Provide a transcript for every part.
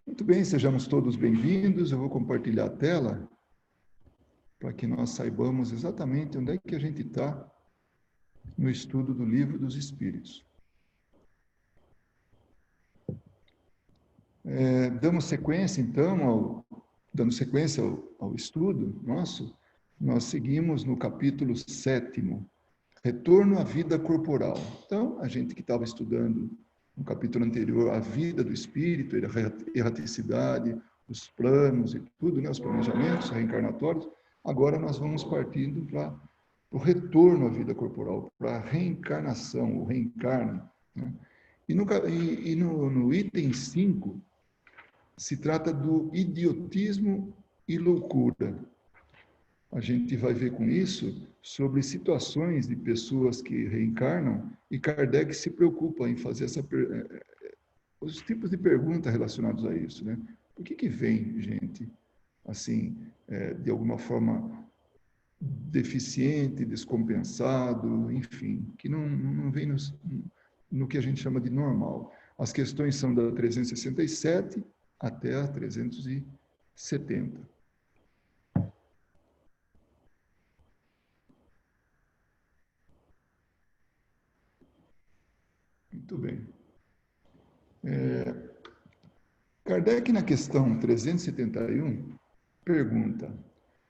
Muito bem, sejamos todos bem-vindos. Eu vou compartilhar a tela para que nós saibamos exatamente onde é que a gente está no estudo do Livro dos Espíritos. Dando sequência ao estudo nosso, nós seguimos no capítulo 7º, Retorno à Vida Corporal. Então, a gente que estava estudando no capítulo anterior a vida do espírito, a erraticidade, os planos e tudo, né, os planejamentos reencarnatórios, agora nós vamos partindo para o retorno à vida corporal, para a reencarnação, o reencarne. Né? E no item 5, se trata do idiotismo e loucura. A gente vai ver com isso sobre situações de pessoas que reencarnam e Kardec se preocupa em fazer os tipos de perguntas relacionados a isso, né? Por que vem gente assim, de alguma forma deficiente, descompensado, enfim, que não vem no que a gente chama de normal. As questões são da 367 até a 370. Muito bem. Kardec, na questão 371, pergunta: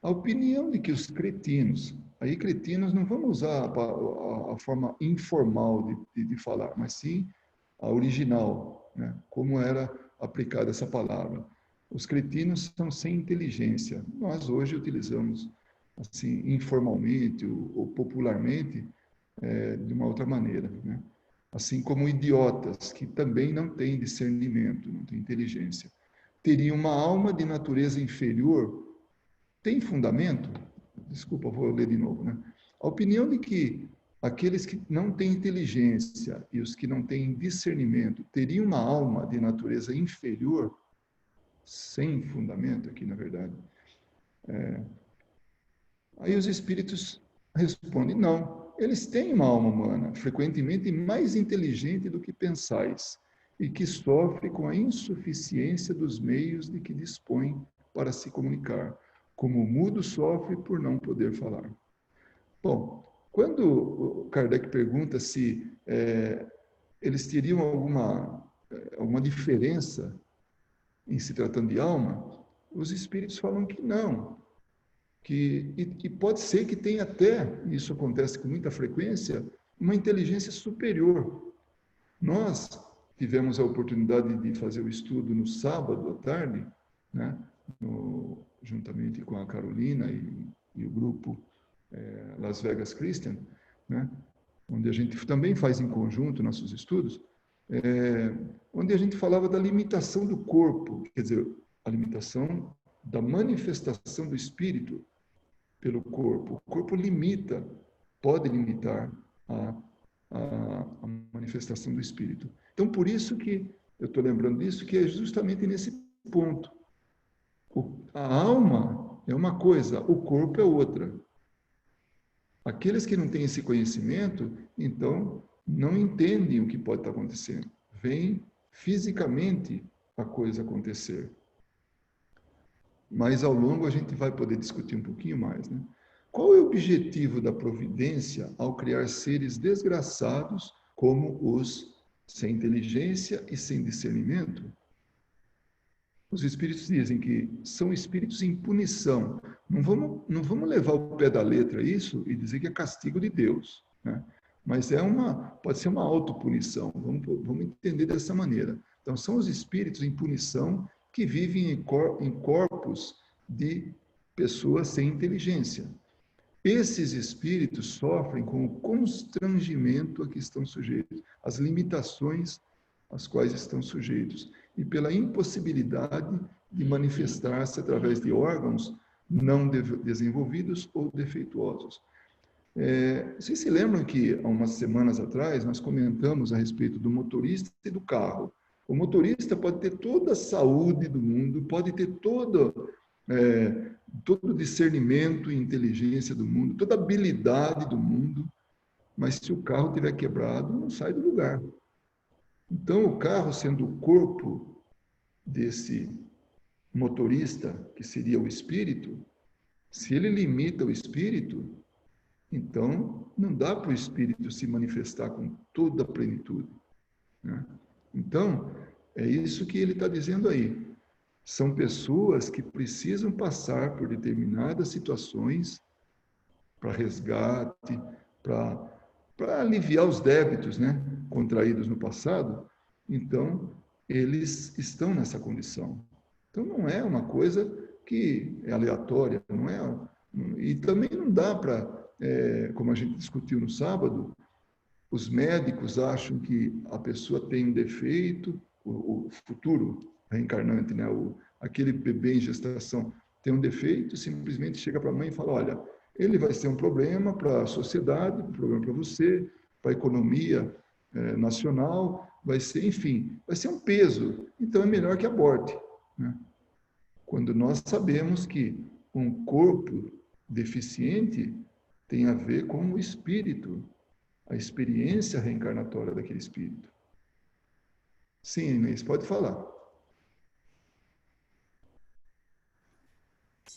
a opinião de que os cretinos, aí cretinos não vamos usar a forma informal de falar, mas sim a original, né? Como era aplicada essa palavra. Os cretinos são sem inteligência. Nós hoje utilizamos assim informalmente ou popularmente de uma outra maneira, né? Assim como idiotas, que também não têm discernimento, não têm inteligência. Teriam uma alma de natureza inferior? Tem fundamento? Desculpa, vou ler de novo, né? A opinião de que aqueles que não têm inteligência e os que não têm discernimento teriam uma alma de natureza inferior, sem fundamento aqui, na verdade. Aí os espíritos respondem: não, eles têm uma alma humana, frequentemente mais inteligente do que pensais, e que sofre com a insuficiência dos meios de que dispõe para se comunicar, como o mudo sofre por não poder falar. Bom, quando Kardec pergunta se eles teriam alguma diferença em se tratando de alma, os espíritos falam que não, e pode ser que tenha até, isso acontece com muita frequência, uma inteligência superior. Nós tivemos a oportunidade de fazer o estudo no sábado à tarde, né, juntamente com a Carolina e o grupo Las Vegas Christian, né, onde a gente também faz em conjunto nossos estudos, onde a gente falava da limitação do corpo, quer dizer, a limitação da manifestação do espírito pelo corpo. O corpo pode limitar a manifestação do espírito. Então, por isso que eu estou lembrando disso, que é justamente nesse ponto. A alma é uma coisa, o corpo é outra. Aqueles que não têm esse conhecimento, então, não entendem o que pode estar acontecendo. Vem fisicamente a coisa acontecer. Mas ao longo a gente vai poder discutir um pouquinho mais, né? Qual é o objetivo da providência ao criar seres desgraçados como os sem inteligência e sem discernimento? Os espíritos dizem que são espíritos em punição. Não vamos levar o pé da letra isso e dizer que é castigo de Deus, né? Mas pode ser uma autopunição. Vamos entender dessa maneira. Então, são os espíritos em punição que vivem em corpos de pessoas sem inteligência. Esses espíritos sofrem com o constrangimento a que estão sujeitos, as limitações às quais estão sujeitos, e pela impossibilidade de manifestar-se através de órgãos não desenvolvidos ou defeituosos. Vocês se lembram que, há umas semanas atrás, nós comentamos a respeito do motorista e do carro. O motorista pode ter toda a saúde do mundo, pode ter todo o discernimento e inteligência do mundo, toda a habilidade do mundo, mas se o carro estiver quebrado, não sai do lugar. Então, o carro, sendo o corpo desse motorista, que seria o espírito, se ele limita o espírito, então não dá para o espírito se manifestar com toda a plenitude, né? Então, é isso que ele está dizendo aí. São pessoas que precisam passar por determinadas situações para resgate, para aliviar os débitos, né, contraídos no passado. Então, eles estão nessa condição. Então, não é uma coisa que é aleatória, não é. E também não dá para, como a gente discutiu no sábado, os médicos acham que a pessoa tem um defeito, o futuro reencarnante, né, aquele bebê em gestação tem um defeito, simplesmente chega para a mãe e fala, olha, ele vai ser um problema para a sociedade, um problema para você, para a economia nacional, vai ser, enfim, vai ser um peso. Então é melhor que aborte, né? Quando nós sabemos que um corpo deficiente tem a ver com o espírito, a experiência reencarnatória daquele espírito. Sim, Inês, pode falar.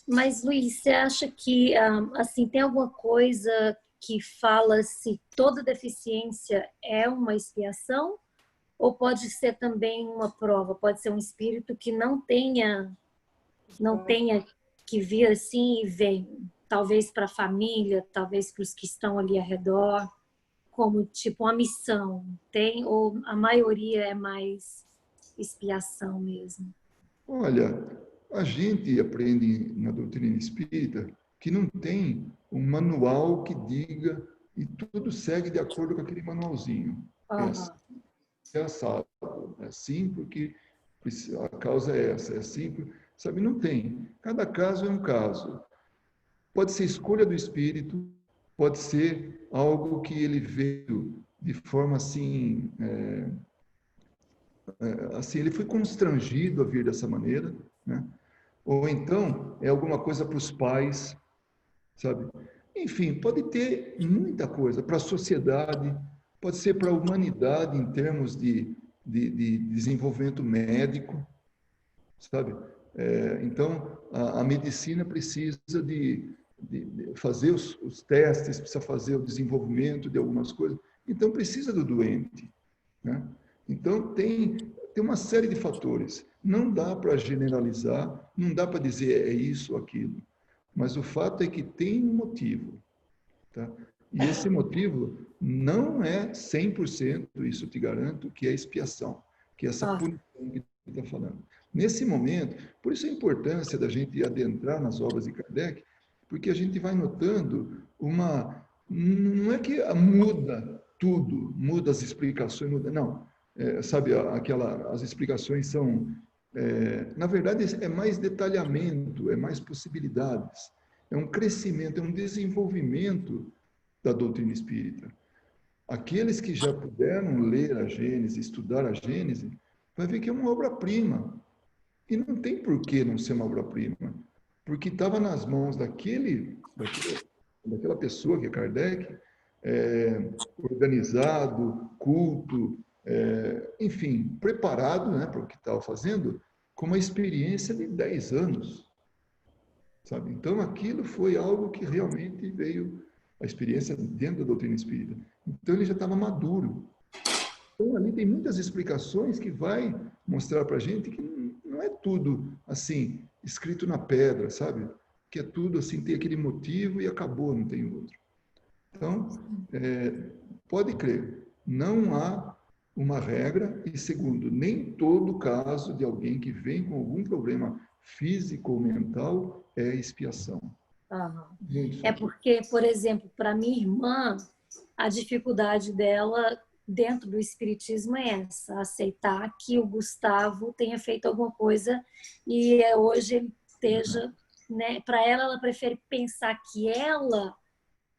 Mas, Luiz, você acha que assim, tem alguma coisa que fala se toda deficiência é uma expiação? Ou pode ser também uma prova? Pode ser um espírito que não tenha que vir assim e vem, talvez para a família, talvez para os que estão ali ao redor, como tipo uma missão, tem? Ou a maioria é mais expiação mesmo? Olha, a gente aprende na doutrina espírita que não tem um manual que diga e tudo segue de acordo com aquele manualzinho. É assim, é assado, é assim porque a causa é essa, é assim, sabe? Não tem. Cada caso é um caso. Pode ser escolha do espírito, pode ser algo que ele veio de forma assim, assim, ele foi constrangido a vir dessa maneira, né? Ou então é alguma coisa para os pais, sabe? Enfim, pode ter muita coisa para a sociedade, pode ser para a humanidade em termos de desenvolvimento médico, sabe? Então, a medicina precisa de fazer os testes, precisa fazer o desenvolvimento de algumas coisas, então precisa do doente, né? Então, tem uma série de fatores. Não dá para generalizar, não dá para dizer é isso ou aquilo. Mas o fato é que tem um motivo, tá? E esse motivo não é 100%, isso eu te garanto, que é expiação, que é essa punição que você está falando. Nesse momento, por isso a importância da gente adentrar nas obras de Kardec, porque a gente vai notando uma... Não é que muda tudo, muda as explicações, muda, não. Sabe, as explicações são... na verdade, é mais detalhamento, é mais possibilidades, é um crescimento, é um desenvolvimento da doutrina espírita. Aqueles que já puderam ler a Gênese, estudar a Gênese, vai ver que é uma obra-prima. E não tem por que não ser uma obra-prima, porque estava nas mãos daquela pessoa que é Kardec, organizado, culto, enfim, preparado, né, para o que estava fazendo, com uma experiência de 10 anos, sabe? Então, aquilo foi algo que realmente veio, a experiência dentro da doutrina espírita. Então, ele já estava maduro. Então, ali tem muitas explicações que vai mostrar para a gente que não é tudo, assim, escrito na pedra, sabe? Que é tudo, assim, tem aquele motivo e acabou, não tem outro. Então, pode crer, não há uma regra, e segundo, nem todo caso de alguém que vem com algum problema físico ou mental é expiação. É porque, por exemplo, para minha irmã, a dificuldade dela dentro do espiritismo é essa, aceitar que o Gustavo tenha feito alguma coisa e hoje ele esteja, né? Para ela prefere pensar que ela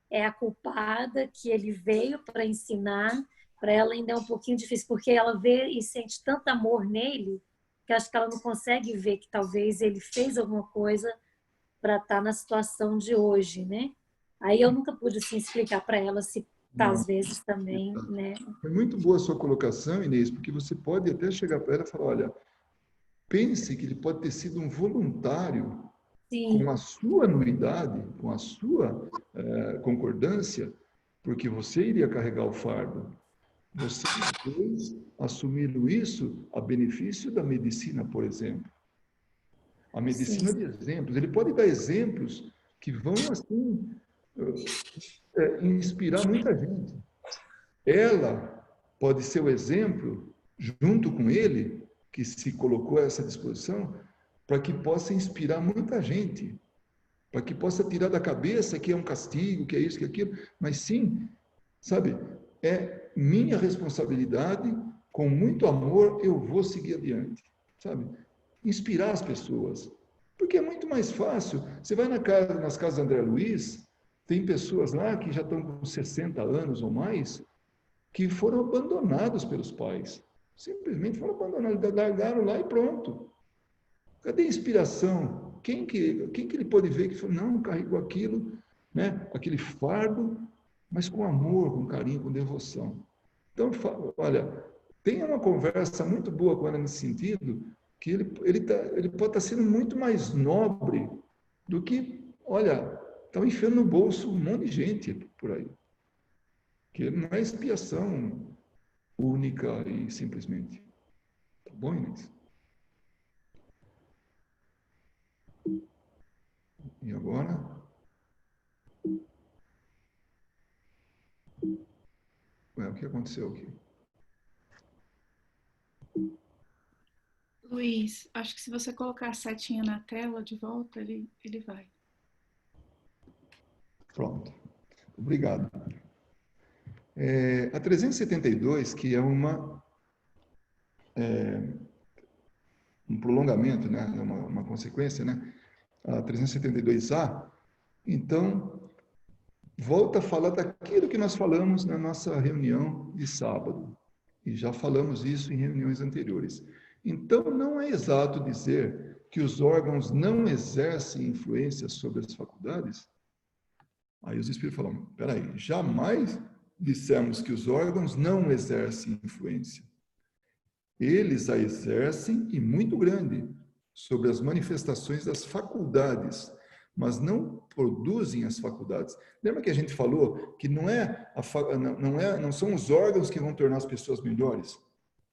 é a culpada, que ele veio para ensinar. Para ela ainda é um pouquinho difícil, porque ela vê e sente tanto amor nele que acho que ela não consegue ver que talvez ele fez alguma coisa para estar na situação de hoje, né? Aí eu nunca pude assim, explicar para ela se tá, às vezes também, né? É muito boa a sua colocação, Inês, porque você pode até chegar para ela e falar, olha, pense que ele pode ter sido um voluntário. Sim. Com a sua anuidade, com a sua concordância, porque você iria carregar o fardo. Vocês dois assumiram isso a benefício da medicina, por exemplo. A medicina de exemplos. Ele pode dar exemplos que vão, assim, inspirar muita gente. Ela pode ser o exemplo, junto com ele, que se colocou a essa disposição, para que possa inspirar muita gente, para que possa tirar da cabeça que é um castigo, que é isso, que é aquilo, mas sim, sabe, é minha responsabilidade, com muito amor eu vou seguir adiante, sabe? Inspirar as pessoas, porque é muito mais fácil. Você vai nas casas de André Luiz, tem pessoas lá que já estão com 60 anos ou mais, que foram abandonados pelos pais, simplesmente foram abandonados, largaram lá e pronto. Cadê a inspiração? Quem que ele pode ver que falou, não, carregou aquilo, né? Aquele fardo, mas com amor, com carinho, com devoção. Então, olha, tenha uma conversa muito boa com ela nesse sentido, que ele pode estar sendo muito mais nobre do que, olha, estão enfiando no bolso um monte de gente por aí. Que não é expiação única e simplesmente. Tá bom, Inês? E agora? Ué, o que aconteceu aqui? Luiz, acho que se você colocar a setinha na tela de volta, ele vai. Pronto. Obrigado. A 372, que é um prolongamento, né? uma consequência, né? A 372A, então, volta a falar daquilo que nós falamos na nossa reunião de sábado. E já falamos isso em reuniões anteriores. Então, não é exato dizer que os órgãos não exercem influência sobre as faculdades? Aí os espíritos falam, peraí, jamais dissemos que os órgãos não exercem influência. Eles a exercem, e muito grande, sobre as manifestações das faculdades, mas não produzem as faculdades. Lembra que a gente falou que não são os órgãos que vão tornar as pessoas melhores,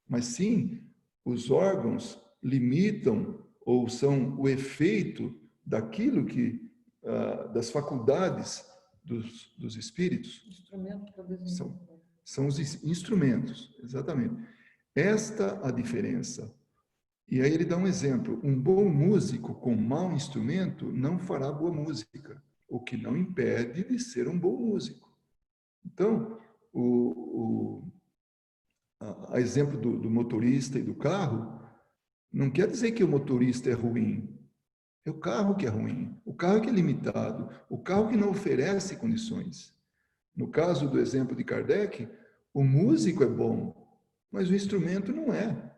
mas sim os órgãos limitam ou são o efeito daquilo que das faculdades dos espíritos. São os instrumentos, exatamente. Esta a diferença. E aí ele dá um exemplo. Um bom músico com mau instrumento não fará boa música, o que não impede de ser um bom músico. Então, a exemplo do motorista e do carro, não quer dizer que o motorista é ruim. É o carro que é ruim, o carro que é limitado, o carro que não oferece condições. No caso do exemplo de Kardec, o músico é bom, mas o instrumento não é.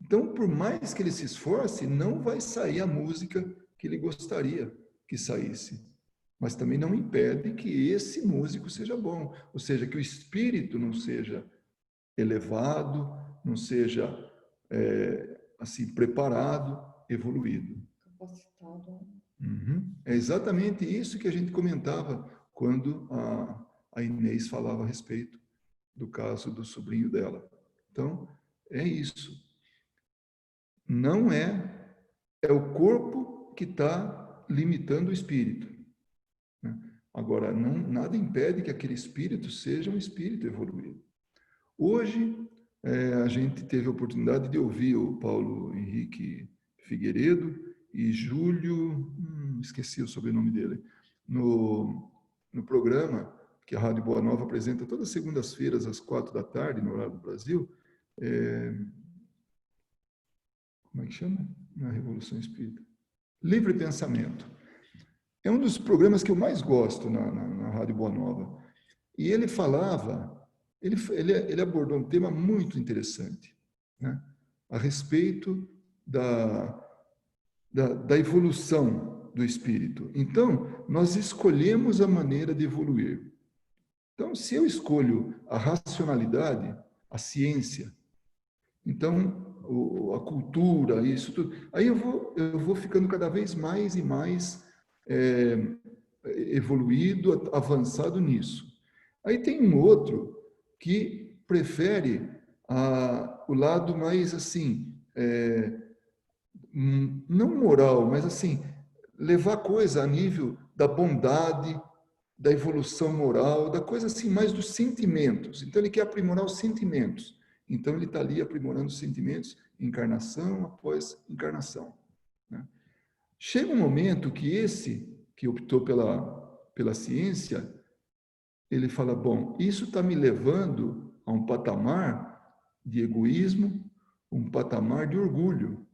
Então, por mais que ele se esforce, não vai sair a música que ele gostaria que saísse. Mas também não impede que esse músico seja bom, ou seja, que o espírito não seja elevado, não seja assim preparado, evoluído. Capacitado. Uhum. É exatamente isso que a gente comentava quando a Inês falava a respeito do caso do sobrinho dela. Então, é isso. Não é o corpo que está limitando o espírito. Né? Agora, nada impede que aquele espírito seja um espírito evoluído. Hoje, a gente teve a oportunidade de ouvir o Paulo Henrique Figueiredo e Júlio, esqueci o sobrenome dele, no programa que a Rádio Boa Nova apresenta todas as segundas-feiras, às 4h, no horário do Brasil. Como é que chama? Na Revolução Espírita. Livre Pensamento. É um dos programas que eu mais gosto na Rádio Boa Nova. E ele falava, ele abordou um tema muito interessante, né? A respeito da evolução do espírito. Então, nós escolhemos a maneira de evoluir. Então, se eu escolho a racionalidade, a ciência, então a cultura, isso tudo. Aí eu vou ficando cada vez mais e mais evoluído, avançado nisso. Aí tem um outro que prefere o lado mais assim, não moral, mas assim, levar a coisa a nível da bondade, da evolução moral, da coisa assim mais dos sentimentos. Então ele quer aprimorar os sentimentos. Então ele está ali aprimorando os sentimentos, encarnação após encarnação, né? Chega um momento que esse que optou pela ciência, ele fala, bom, isso está me levando a um patamar de egoísmo, um patamar de orgulho.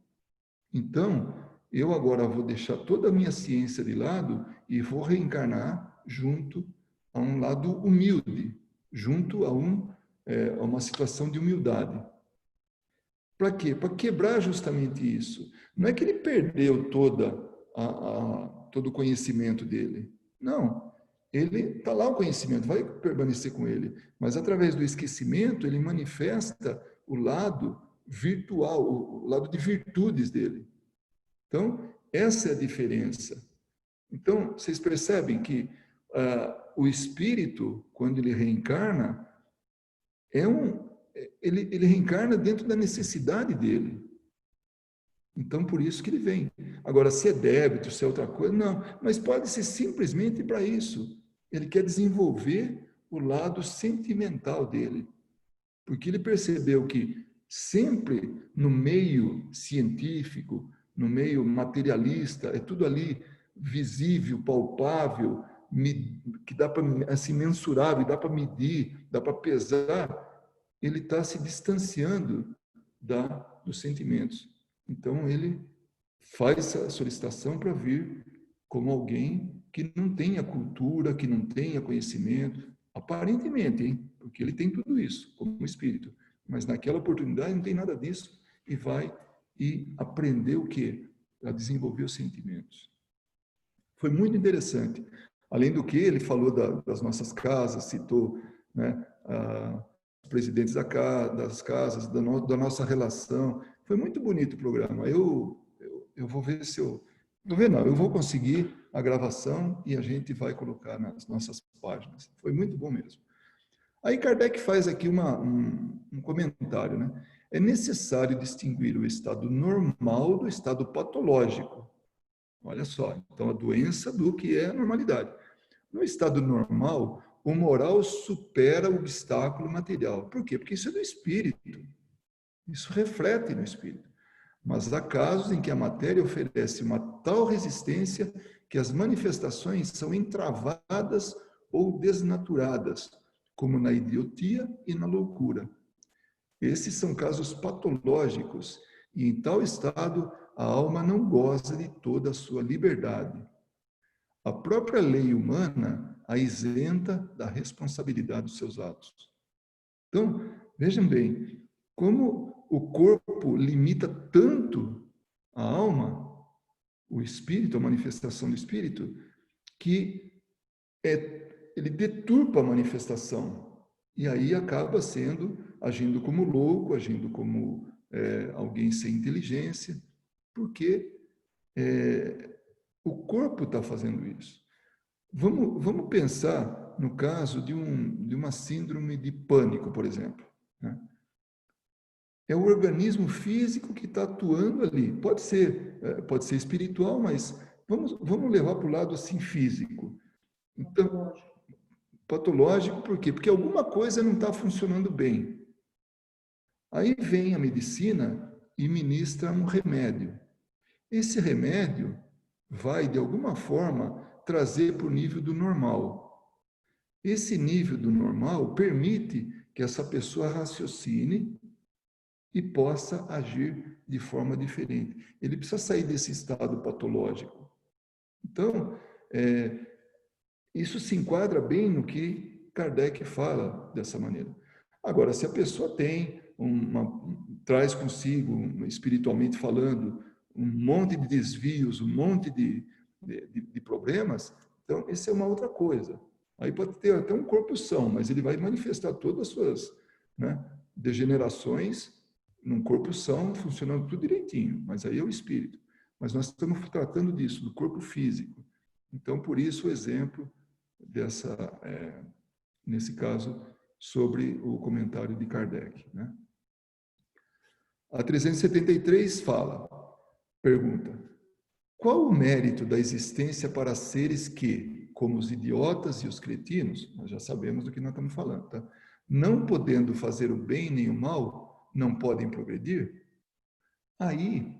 Então, eu agora vou deixar toda a minha ciência de lado e vou reencarnar junto a um lado humilde, junto a uma situação de humildade. Para quê? Para quebrar justamente isso. Não é que ele perdeu todo o conhecimento dele. Não. Ele está lá o conhecimento, vai permanecer com ele. Mas através do esquecimento, ele manifesta o lado virtual, o lado de virtudes dele. Então, essa é a diferença. Então, vocês percebem que o espírito, quando ele reencarna, ele reencarna dentro da necessidade dele. Então, por isso que ele vem. Agora, se é débito, se é outra coisa, não. Mas pode ser simplesmente para isso. Ele quer desenvolver o lado sentimental dele. Porque ele percebeu que sempre no meio científico, no meio materialista, é tudo ali visível, palpável, que dá para assim, mensurável, dá para medir, dá para pesar, ele está se distanciando dos sentimentos. Então, ele faz a solicitação para vir como alguém que não tenha cultura, que não tenha conhecimento, aparentemente, hein? Porque ele tem tudo isso como espírito, mas naquela oportunidade não tem nada disso e vai e aprender o quê? A desenvolver os sentimentos. Foi muito interessante. Além do que, ele falou das nossas casas, citou, né, os presidentes das casas, da nossa relação. Foi muito bonito o programa. Eu vou ver se eu... Não vou ver, não. Eu vou conseguir a gravação e a gente vai colocar nas nossas páginas. Foi muito bom mesmo. Aí Kardec faz aqui um comentário, né? É necessário distinguir o estado normal do estado patológico. Olha só, então a doença do que é a normalidade. No estado normal, o moral supera o obstáculo material. Por quê? Porque isso é do espírito. Isso reflete no espírito. Mas há casos em que a matéria oferece uma tal resistência que as manifestações são entravadas ou desnaturadas, como na idiotia e na loucura. Esses são casos patológicos, e em tal estado a alma não goza de toda a sua liberdade. A própria lei humana a isenta da responsabilidade dos seus atos. Então, vejam bem, como o corpo limita tanto a alma, o espírito, a manifestação do espírito, que ele deturpa a manifestação. E aí acaba agindo como louco, agindo como alguém sem inteligência, porque o corpo está fazendo isso. Vamos pensar no caso de uma síndrome de pânico, por exemplo, né? É o organismo físico que está atuando ali. Pode ser espiritual, mas vamos levar para o lado assim físico. Então, patológico, por quê? Porque alguma coisa não está funcionando bem. Aí vem a medicina e ministra um remédio. Esse remédio vai, de alguma forma, trazer para o nível do normal. Esse nível do normal permite que essa pessoa raciocine e possa agir de forma diferente. Ele precisa sair desse estado patológico. Então, isso se enquadra bem no que Kardec fala dessa maneira. Agora, se a pessoa traz consigo, espiritualmente falando, um monte de desvios, um monte de problemas, então, isso é uma outra coisa. Aí pode ter até um corpo são, mas ele vai manifestar todas as suas, né, degenerações num corpo são, funcionando tudo direitinho, mas aí é o espírito. Mas nós estamos tratando disso, do corpo físico. Então, por isso o exemplo dessa, nesse caso, sobre o comentário de Kardec, né? A 373 fala, pergunta, qual o mérito da existência para seres que, como os idiotas e os cretinos, nós já sabemos do que nós estamos falando, tá? Não podendo fazer o bem nem o mal, não podem progredir? Aí,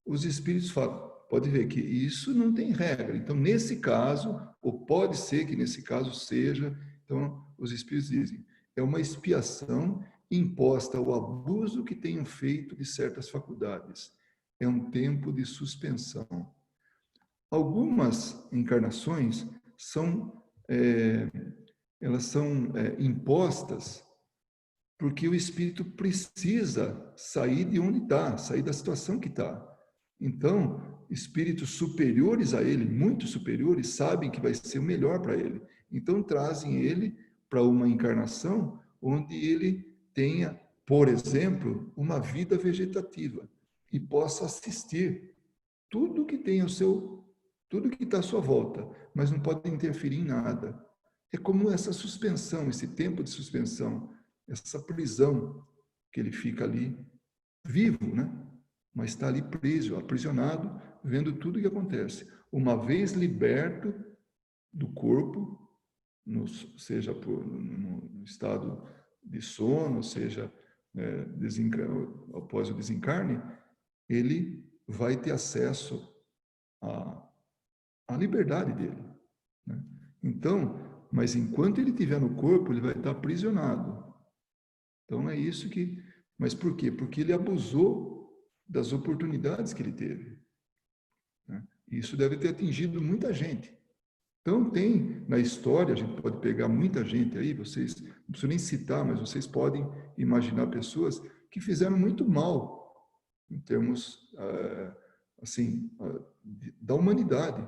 os espíritos falam, pode ver que isso não tem regra. Então, nesse caso, ou pode ser que nesse caso seja, então, os espíritos dizem, é uma expiação imposta ao abuso que tenham feito de certas faculdades. É um tempo de suspensão. Algumas encarnações são, elas são impostas porque o espírito precisa sair de onde está, sair da situação que está. Então, espíritos superiores a ele, muito superiores, sabem que vai ser o melhor para ele. Então, trazem ele para uma encarnação onde ele tenha, por exemplo, uma vida vegetativa e possa assistir tudo que tem tudo que está à sua volta, mas não pode interferir em nada. É como essa suspensão, esse tempo de suspensão, essa prisão que ele fica ali vivo, né? Mas está ali preso, aprisionado, vendo tudo o que acontece. Uma vez liberto do corpo, seja no estado de sono, seja após o desencarne, ele vai ter acesso à liberdade dele, né? Então, mas enquanto ele estiver no corpo, ele vai estar aprisionado. Então é isso que... Mas por quê? Porque ele abusou das oportunidades que ele teve, né? E isso deve ter atingido muita gente. Então tem na história, a gente pode pegar muita gente aí, vocês, não preciso nem citar, mas vocês podem imaginar pessoas que fizeram muito mal em termos, assim, da humanidade,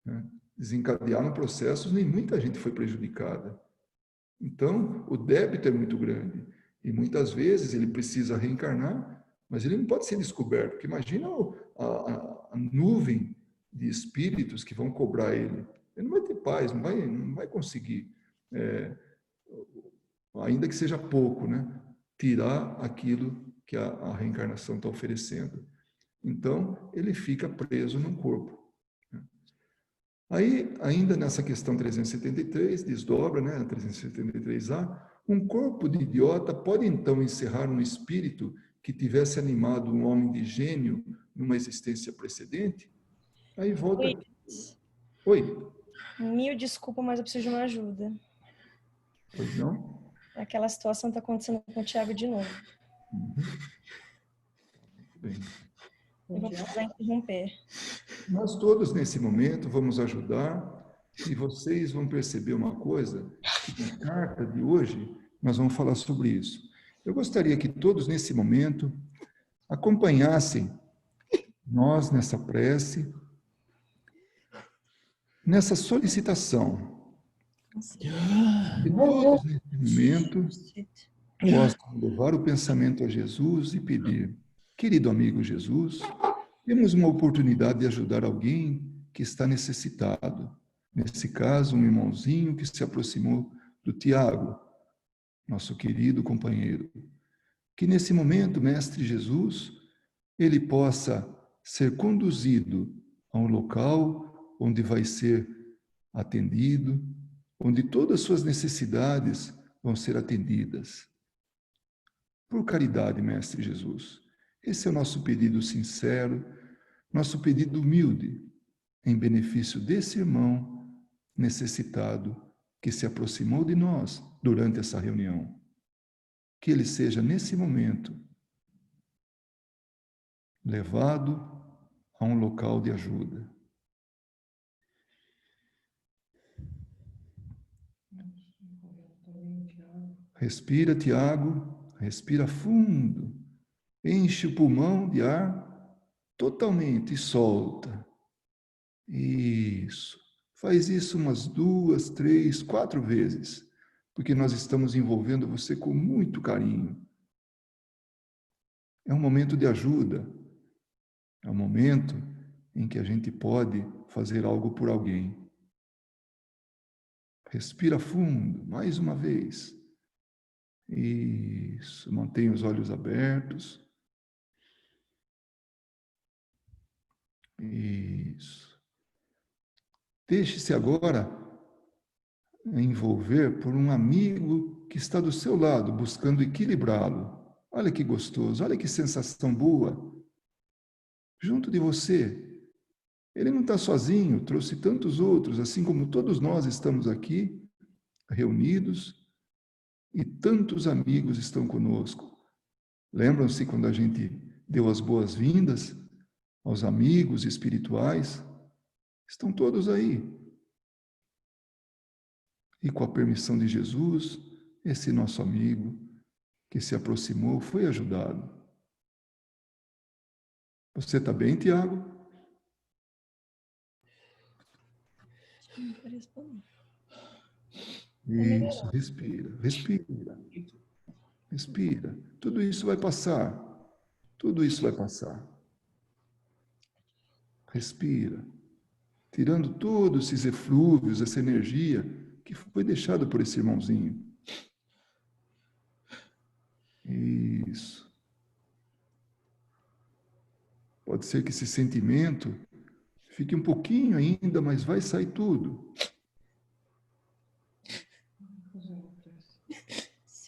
né? Desencadearam processos, nem muita gente foi prejudicada. Então, o débito é muito grande. E muitas vezes ele precisa reencarnar, mas ele não pode ser descoberto. Porque imagina a nuvem de espíritos que vão cobrar ele. Ele não vai ter paz, não vai conseguir, ainda que seja pouco, né? Tirar aquilo que a reencarnação está oferecendo. Então, ele fica preso num corpo. Aí, ainda nessa questão 373, desdobra, né, 373A, um corpo de idiota pode então encerrar um espírito que tivesse animado um homem de gênio numa existência precedente? Aí volta... Oi. Oi. Mil desculpas, mas eu preciso de uma ajuda. Pois não? Aquela situação está acontecendo com o Thiago de novo. Uhum. Muito bem. Eu vou precisar interromper. Nós todos, nesse momento, vamos ajudar e vocês vão perceber uma coisa, que na carta de hoje nós vamos falar sobre isso. Eu gostaria que todos, nesse momento, acompanhassem nós nessa prece, nessa solicitação. Que todos, nesse momento, possam levar o pensamento a Jesus e pedir: querido amigo Jesus, temos uma oportunidade de ajudar alguém que está necessitado. Nesse caso, um irmãozinho que se aproximou do Tiago, nosso querido companheiro. Que nesse momento, Mestre Jesus, ele possa ser conduzido a um local onde vai ser atendido, onde todas as suas necessidades vão ser atendidas. Por caridade, Mestre Jesus. Esse é o nosso pedido sincero, nosso pedido humilde, em benefício desse irmão necessitado que se aproximou de nós durante essa reunião. Que ele seja, nesse momento, levado a um local de ajuda. Respira, Tiago, respira fundo, enche o pulmão de ar totalmente e solta. Isso. Faz isso umas 2, 3, 4 vezes, porque nós estamos envolvendo você com muito carinho. É um momento de ajuda. É um momento em que a gente pode fazer algo por alguém. Respira fundo, mais uma vez. Isso, mantenha os olhos abertos. Isso. Deixe-se agora envolver por um amigo que está do seu lado, buscando equilibrá-lo. Olha que gostoso, olha que sensação boa. Junto de você. Ele não está sozinho, trouxe tantos outros, assim como todos nós estamos aqui, reunidos, e tantos amigos estão conosco. Lembram-se quando a gente deu as boas-vindas aos amigos espirituais? Estão todos aí. E com a permissão de Jesus, esse nosso amigo que se aproximou foi ajudado. Você está bem, Tiago? Isso, respira, respira, respira. Tudo isso vai passar. Tudo isso vai passar. Respira. Tirando todos esses eflúvios, essa energia que foi deixada por esse irmãozinho. Isso. Pode ser que esse sentimento fique um pouquinho ainda, mas vai sair tudo.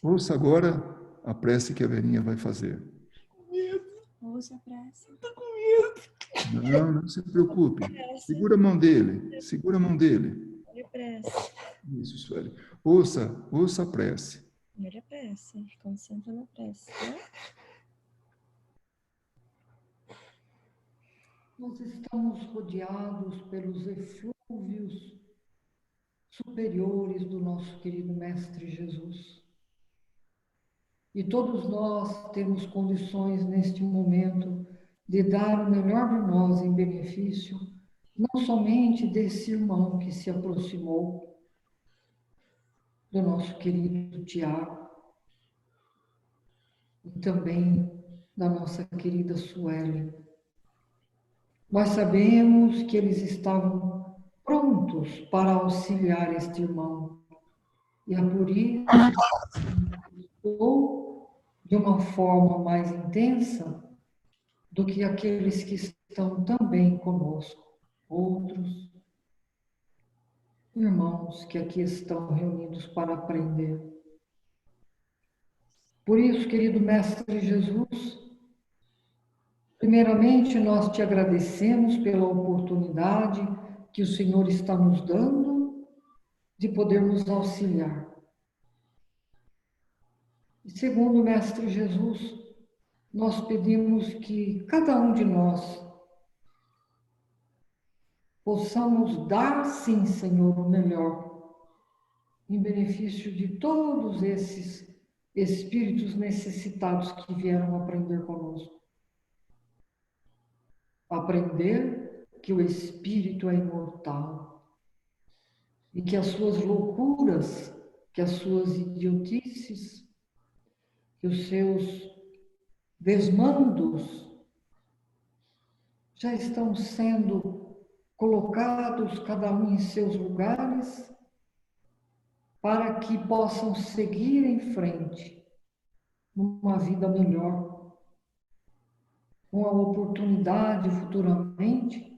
Ouça agora a prece que a Verinha vai fazer. Ouça a prece. Tô com medo. Não, não se preocupe. Segura a mão dele. Segura a mão dele. Olha a prece. Isso, Sueli. Ouça a prece. Olha a prece. Concentra na prece. Né? Nós estamos rodeados pelos eflúvios superiores do nosso querido Mestre Jesus. E todos nós temos condições neste momento de dar o melhor de nós em benefício, não somente desse irmão que se aproximou, do nosso querido Tiago, e também da nossa querida Sueli. Nós sabemos que eles estavam prontos para auxiliar este irmão. E é por isso que estou de uma forma mais intensa do que aqueles que estão também conosco. Outros irmãos que aqui estão reunidos para aprender. Por isso, querido Mestre Jesus, primeiramente, nós te agradecemos pela oportunidade que o Senhor está nos dando de podermos auxiliar. E segundo, Mestre Jesus, nós pedimos que cada um de nós possamos dar, sim, Senhor, o melhor, em benefício de todos esses espíritos necessitados que vieram aprender conosco. Aprender que o espírito é imortal e que as suas loucuras, que as suas idiotices, que os seus desmandos já estão sendo colocados cada um em seus lugares para que possam seguir em frente numa vida melhor, com a oportunidade futuramente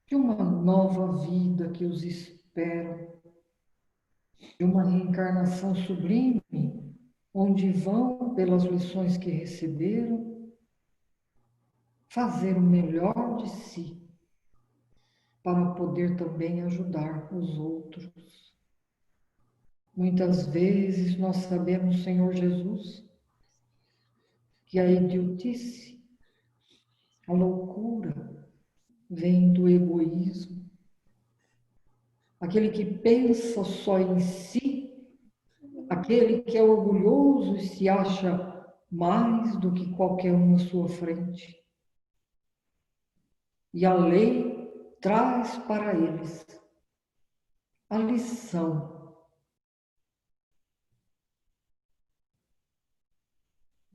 de uma nova vida que os espera, de uma reencarnação sublime, onde vão, pelas lições que receberam, fazer o melhor de si, para poder também ajudar os outros. Muitas vezes nós sabemos, Senhor Jesus, que a idiotice, a loucura, vem do egoísmo. Aquele que pensa só em si, aquele que é orgulhoso e se acha mais do que qualquer um à sua frente. E a lei traz para eles a lição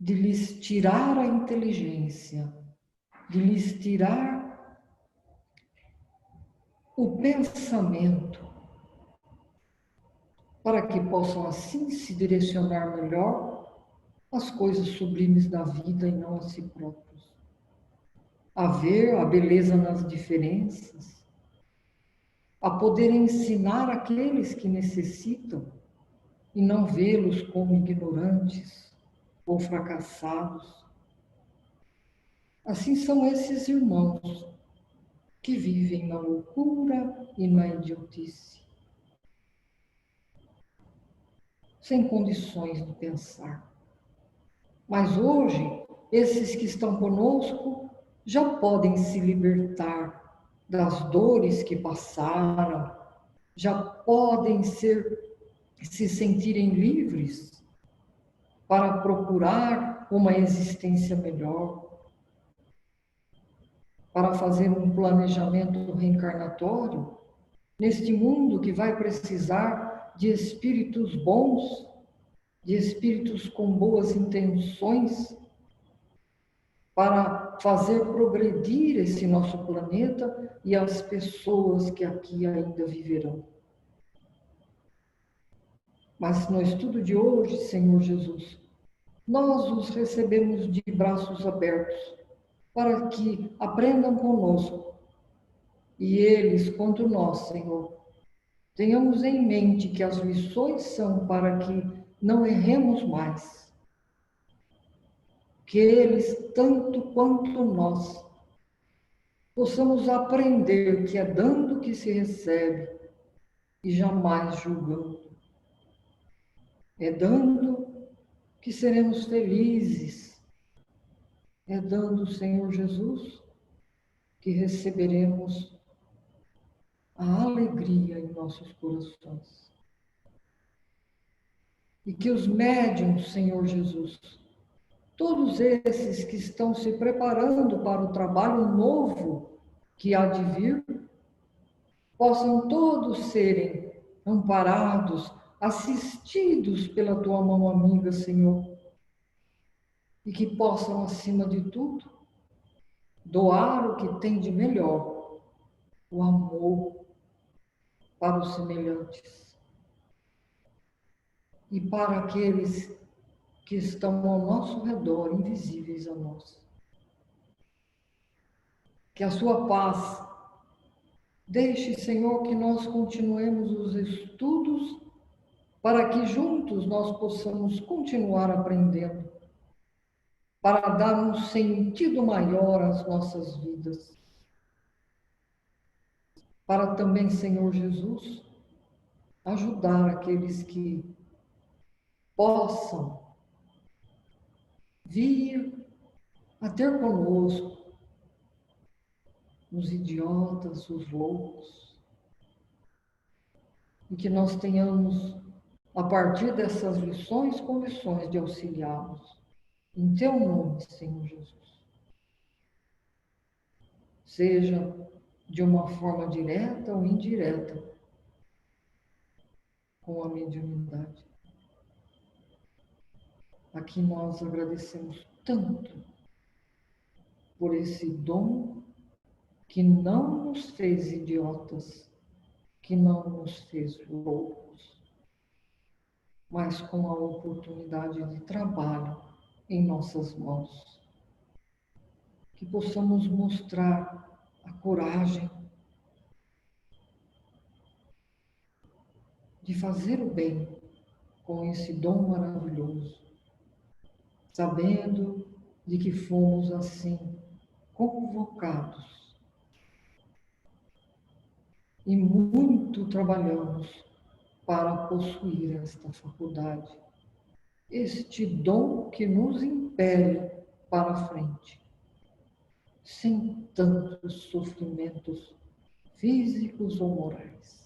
de lhes tirar a inteligência, de lhes tirar o pensamento, para que possam assim se direcionar melhor às coisas sublimes da vida e não a si próprios. A ver a beleza nas diferenças, a poder ensinar aqueles que necessitam e não vê-los como ignorantes ou fracassados. Assim são esses irmãos que vivem na loucura e na idiotice, sem condições de pensar. Mas hoje, esses que estão conosco já podem se libertar das dores que passaram, já podem se sentirem livres para procurar uma existência melhor, para fazer um planejamento reencarnatório neste mundo que vai precisar de espíritos bons, de espíritos com boas intenções, para fazer progredir esse nosso planeta e as pessoas que aqui ainda viverão. Mas no estudo de hoje, Senhor Jesus, nós os recebemos de braços abertos, para que aprendam conosco. E eles, quanto nós, Senhor, tenhamos em mente que as lições são para que não erremos mais. Que eles, tanto quanto nós, possamos aprender que é dando que se recebe e jamais julgando. É dando que seremos felizes. É dando, Senhor Jesus, que receberemos a alegria em nossos corações. E que os médiuns, Senhor Jesus, todos esses que estão se preparando para o trabalho novo que há de vir, possam todos serem amparados, assistidos pela tua mão amiga, Senhor, e que possam, acima de tudo, doar o que tem de melhor, o amor para os semelhantes e para aqueles que estão ao nosso redor, invisíveis a nós. Que a sua paz deixe, Senhor, que nós continuemos os estudos para que juntos nós possamos continuar aprendendo, para dar um sentido maior às nossas vidas. Para também, Senhor Jesus, ajudar aqueles que possam vir a ter conosco os idiotas, os loucos, e que nós tenhamos, a partir dessas lições, condições de auxiliá-los. Em teu nome, Senhor Jesus. Seja de uma forma direta ou indireta, com a mediunidade. Aqui nós agradecemos tanto por esse dom que não nos fez idiotas, que não nos fez loucos, mas com a oportunidade de trabalho em nossas mãos. Que possamos mostrar a coragem de fazer o bem com esse dom maravilhoso, sabendo de que fomos assim convocados e muito trabalhamos para possuir esta faculdade, este dom que nos impele para a frente, sem tantos sofrimentos físicos ou morais.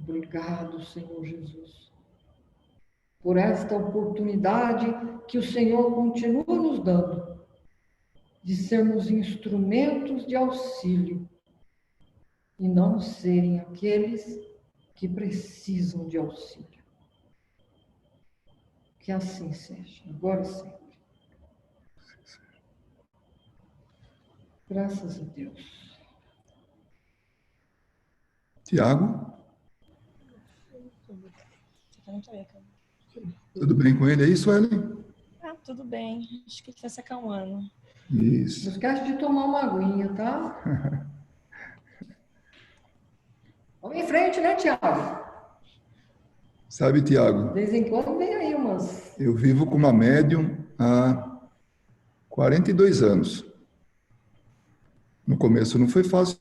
Obrigado, Senhor Jesus, por esta oportunidade que o Senhor continua nos dando de sermos instrumentos de auxílio e não serem aqueles que precisam de auxílio. Que assim seja, agora e sempre. Graças a Deus. Tiago, Você não sabia, cara. tudo bem com ele? É isso, Ellen? Ah, tudo bem. Acho que ele está se acalmando. Não Isso. esquece de tomar uma aguinha, tá? Vamos em frente, né, Tiago? Sabe, De Tiago, vez em quando vem aí umas... eu vivo com uma médium há 42 anos. No começo não foi fácil,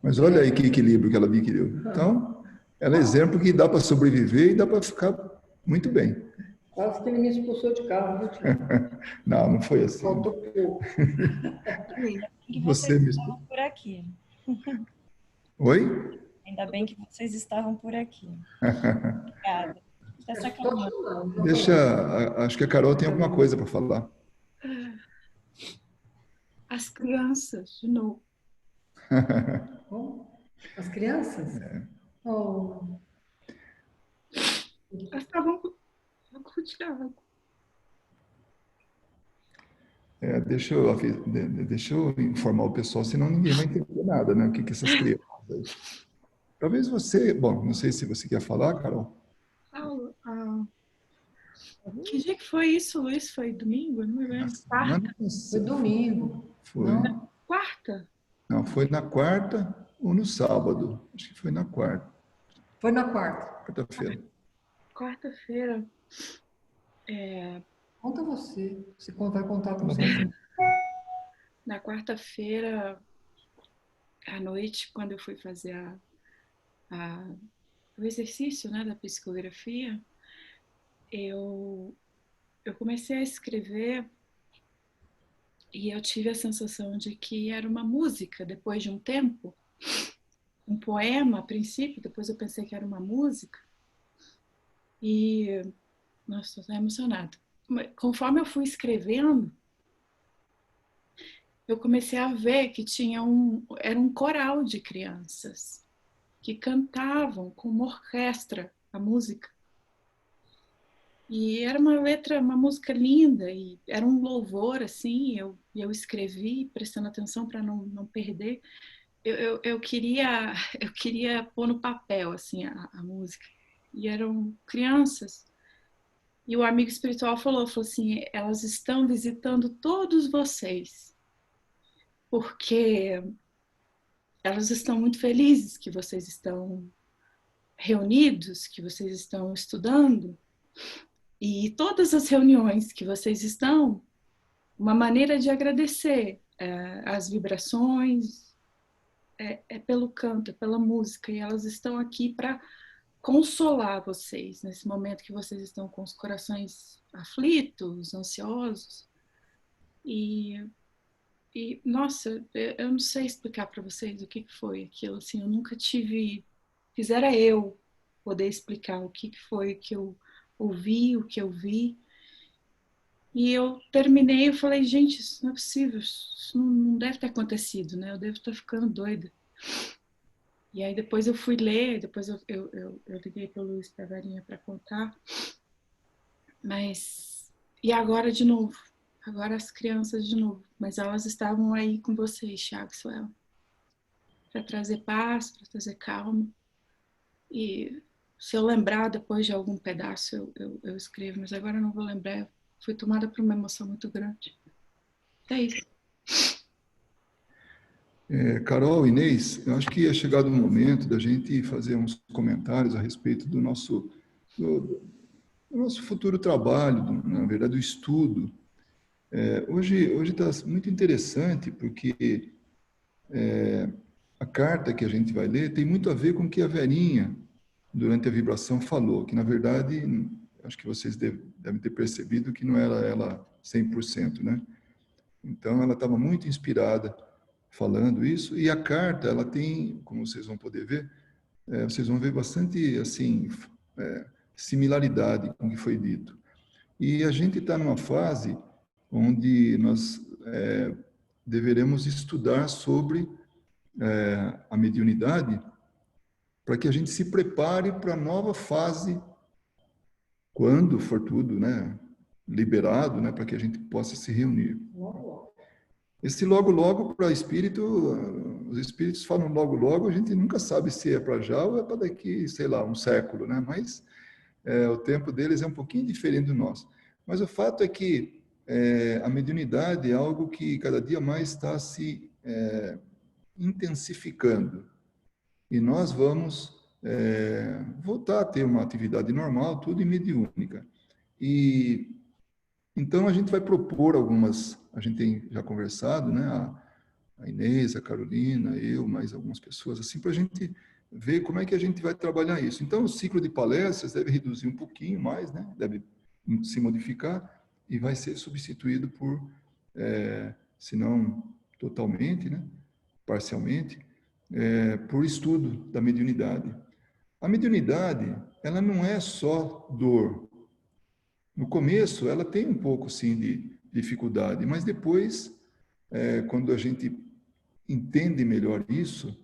mas olha aí que equilíbrio que ela adquiriu. Então, ela é exemplo que dá para sobreviver e dá para ficar muito bem. Quase que ele me expulsou de casa, viu, Tiago? Não, não foi assim. Faltou pouco. Ainda bem que Você vocês me... estavam por aqui. Oi? Ainda bem que vocês estavam por aqui. Obrigada. Está se acalmando. Acho que a Carol tem alguma coisa para falar. As crianças, de novo. Bom, as crianças? Oh, Elas estavam com Tiago. Deixa eu informar o pessoal, senão ninguém vai entender nada, né? O que essas crianças... Talvez você... Bom, não sei se você quer falar, Carol. Paulo, que dia que foi isso, Luiz? Foi domingo? Eu não me lembro. Quarta? foi domingo. Foi. Não? Quarta? Não, foi na quarta ou no sábado. Acho que foi na quarta, Foi na quarta. quarta-feira. Quarta-feira. Conta você. Você vai contar com você. Na quarta-feira, à noite, quando eu fui fazer o exercício, né, da psicografia, eu comecei a escrever e eu tive a sensação de que era uma música depois de um tempo, um poema a princípio, depois eu pensei que era uma música e, nossa, estou emocionada. Conforme eu fui escrevendo, eu comecei a ver que era um coral de crianças que cantavam com uma orquestra a música. E era uma letra, uma música linda, e era um louvor, assim, eu escrevi, prestando atenção para não perder. Eu queria pôr no papel, assim, a música. E eram crianças. E o amigo espiritual falou assim, elas estão visitando todos vocês, porque elas estão muito felizes que vocês estão reunidos, que vocês estão estudando, e todas as reuniões que vocês estão, uma maneira de agradecer as vibrações, é pelo canto, é pela música, e elas estão aqui para consolar vocês nesse momento que vocês estão com os corações aflitos, ansiosos. E nossa, eu não sei explicar para vocês o que foi aquilo, assim, eu nunca tive, quisera eu poder explicar o que foi que eu ouvi, o que eu vi. E eu terminei, eu falei, gente, isso não é possível, isso não deve ter acontecido, né? Eu devo estar ficando doida. E aí depois eu fui ler, depois eu liguei para o Luiz e para a Verinha para contar. Mas, e agora de novo, agora as crianças de novo, mas elas estavam aí com vocês, Thiago e Suela, para trazer paz, para trazer calma. E se eu lembrar depois de algum pedaço, eu escrevo, mas agora eu não vou lembrar. Fui tomada por uma emoção muito grande. É isso. Carol, Inês, eu acho que é chegado o momento da gente fazer uns comentários a respeito do nosso futuro trabalho, na verdade, do estudo. Hoje está muito interessante, porque a carta que a gente vai ler tem muito a ver com o que a Verinha, durante a vibração, falou, que, na verdade, acho que vocês devem ter percebido que não era ela 100%, né? Então, ela estava muito inspirada falando isso, e a carta, ela tem, como vocês vão poder ver, vocês vão ver bastante, assim, similaridade com o que foi dito. E a gente está numa fase onde nós deveremos estudar sobre a mediunidade para que a gente se prepare para a nova fase quando for tudo, né, liberado, né, para que a gente possa se reunir. Esse logo logo para espírito, os espíritos falam logo logo, a gente nunca sabe se é para já ou é para daqui, sei lá, um século, né? Mas o tempo deles é um pouquinho diferente do nosso. Mas o fato é que a mediunidade é algo que cada dia mais está se intensificando. E nós vamos voltar a ter uma atividade normal, tudo em mediúnica. E então a gente vai propor algumas, a gente tem já conversado, né? A Inês, a Carolina, eu, mais algumas pessoas, assim, para a gente ver como é que a gente vai trabalhar isso. Então, o ciclo de palestras deve reduzir um pouquinho mais, né? Deve se modificar e vai ser substituído por, se não totalmente, né? Parcialmente, por estudo da mediunidade. A mediunidade, ela não é só dor. No começo, ela tem um pouco, sim, de dificuldade, mas depois, quando a gente entende melhor isso,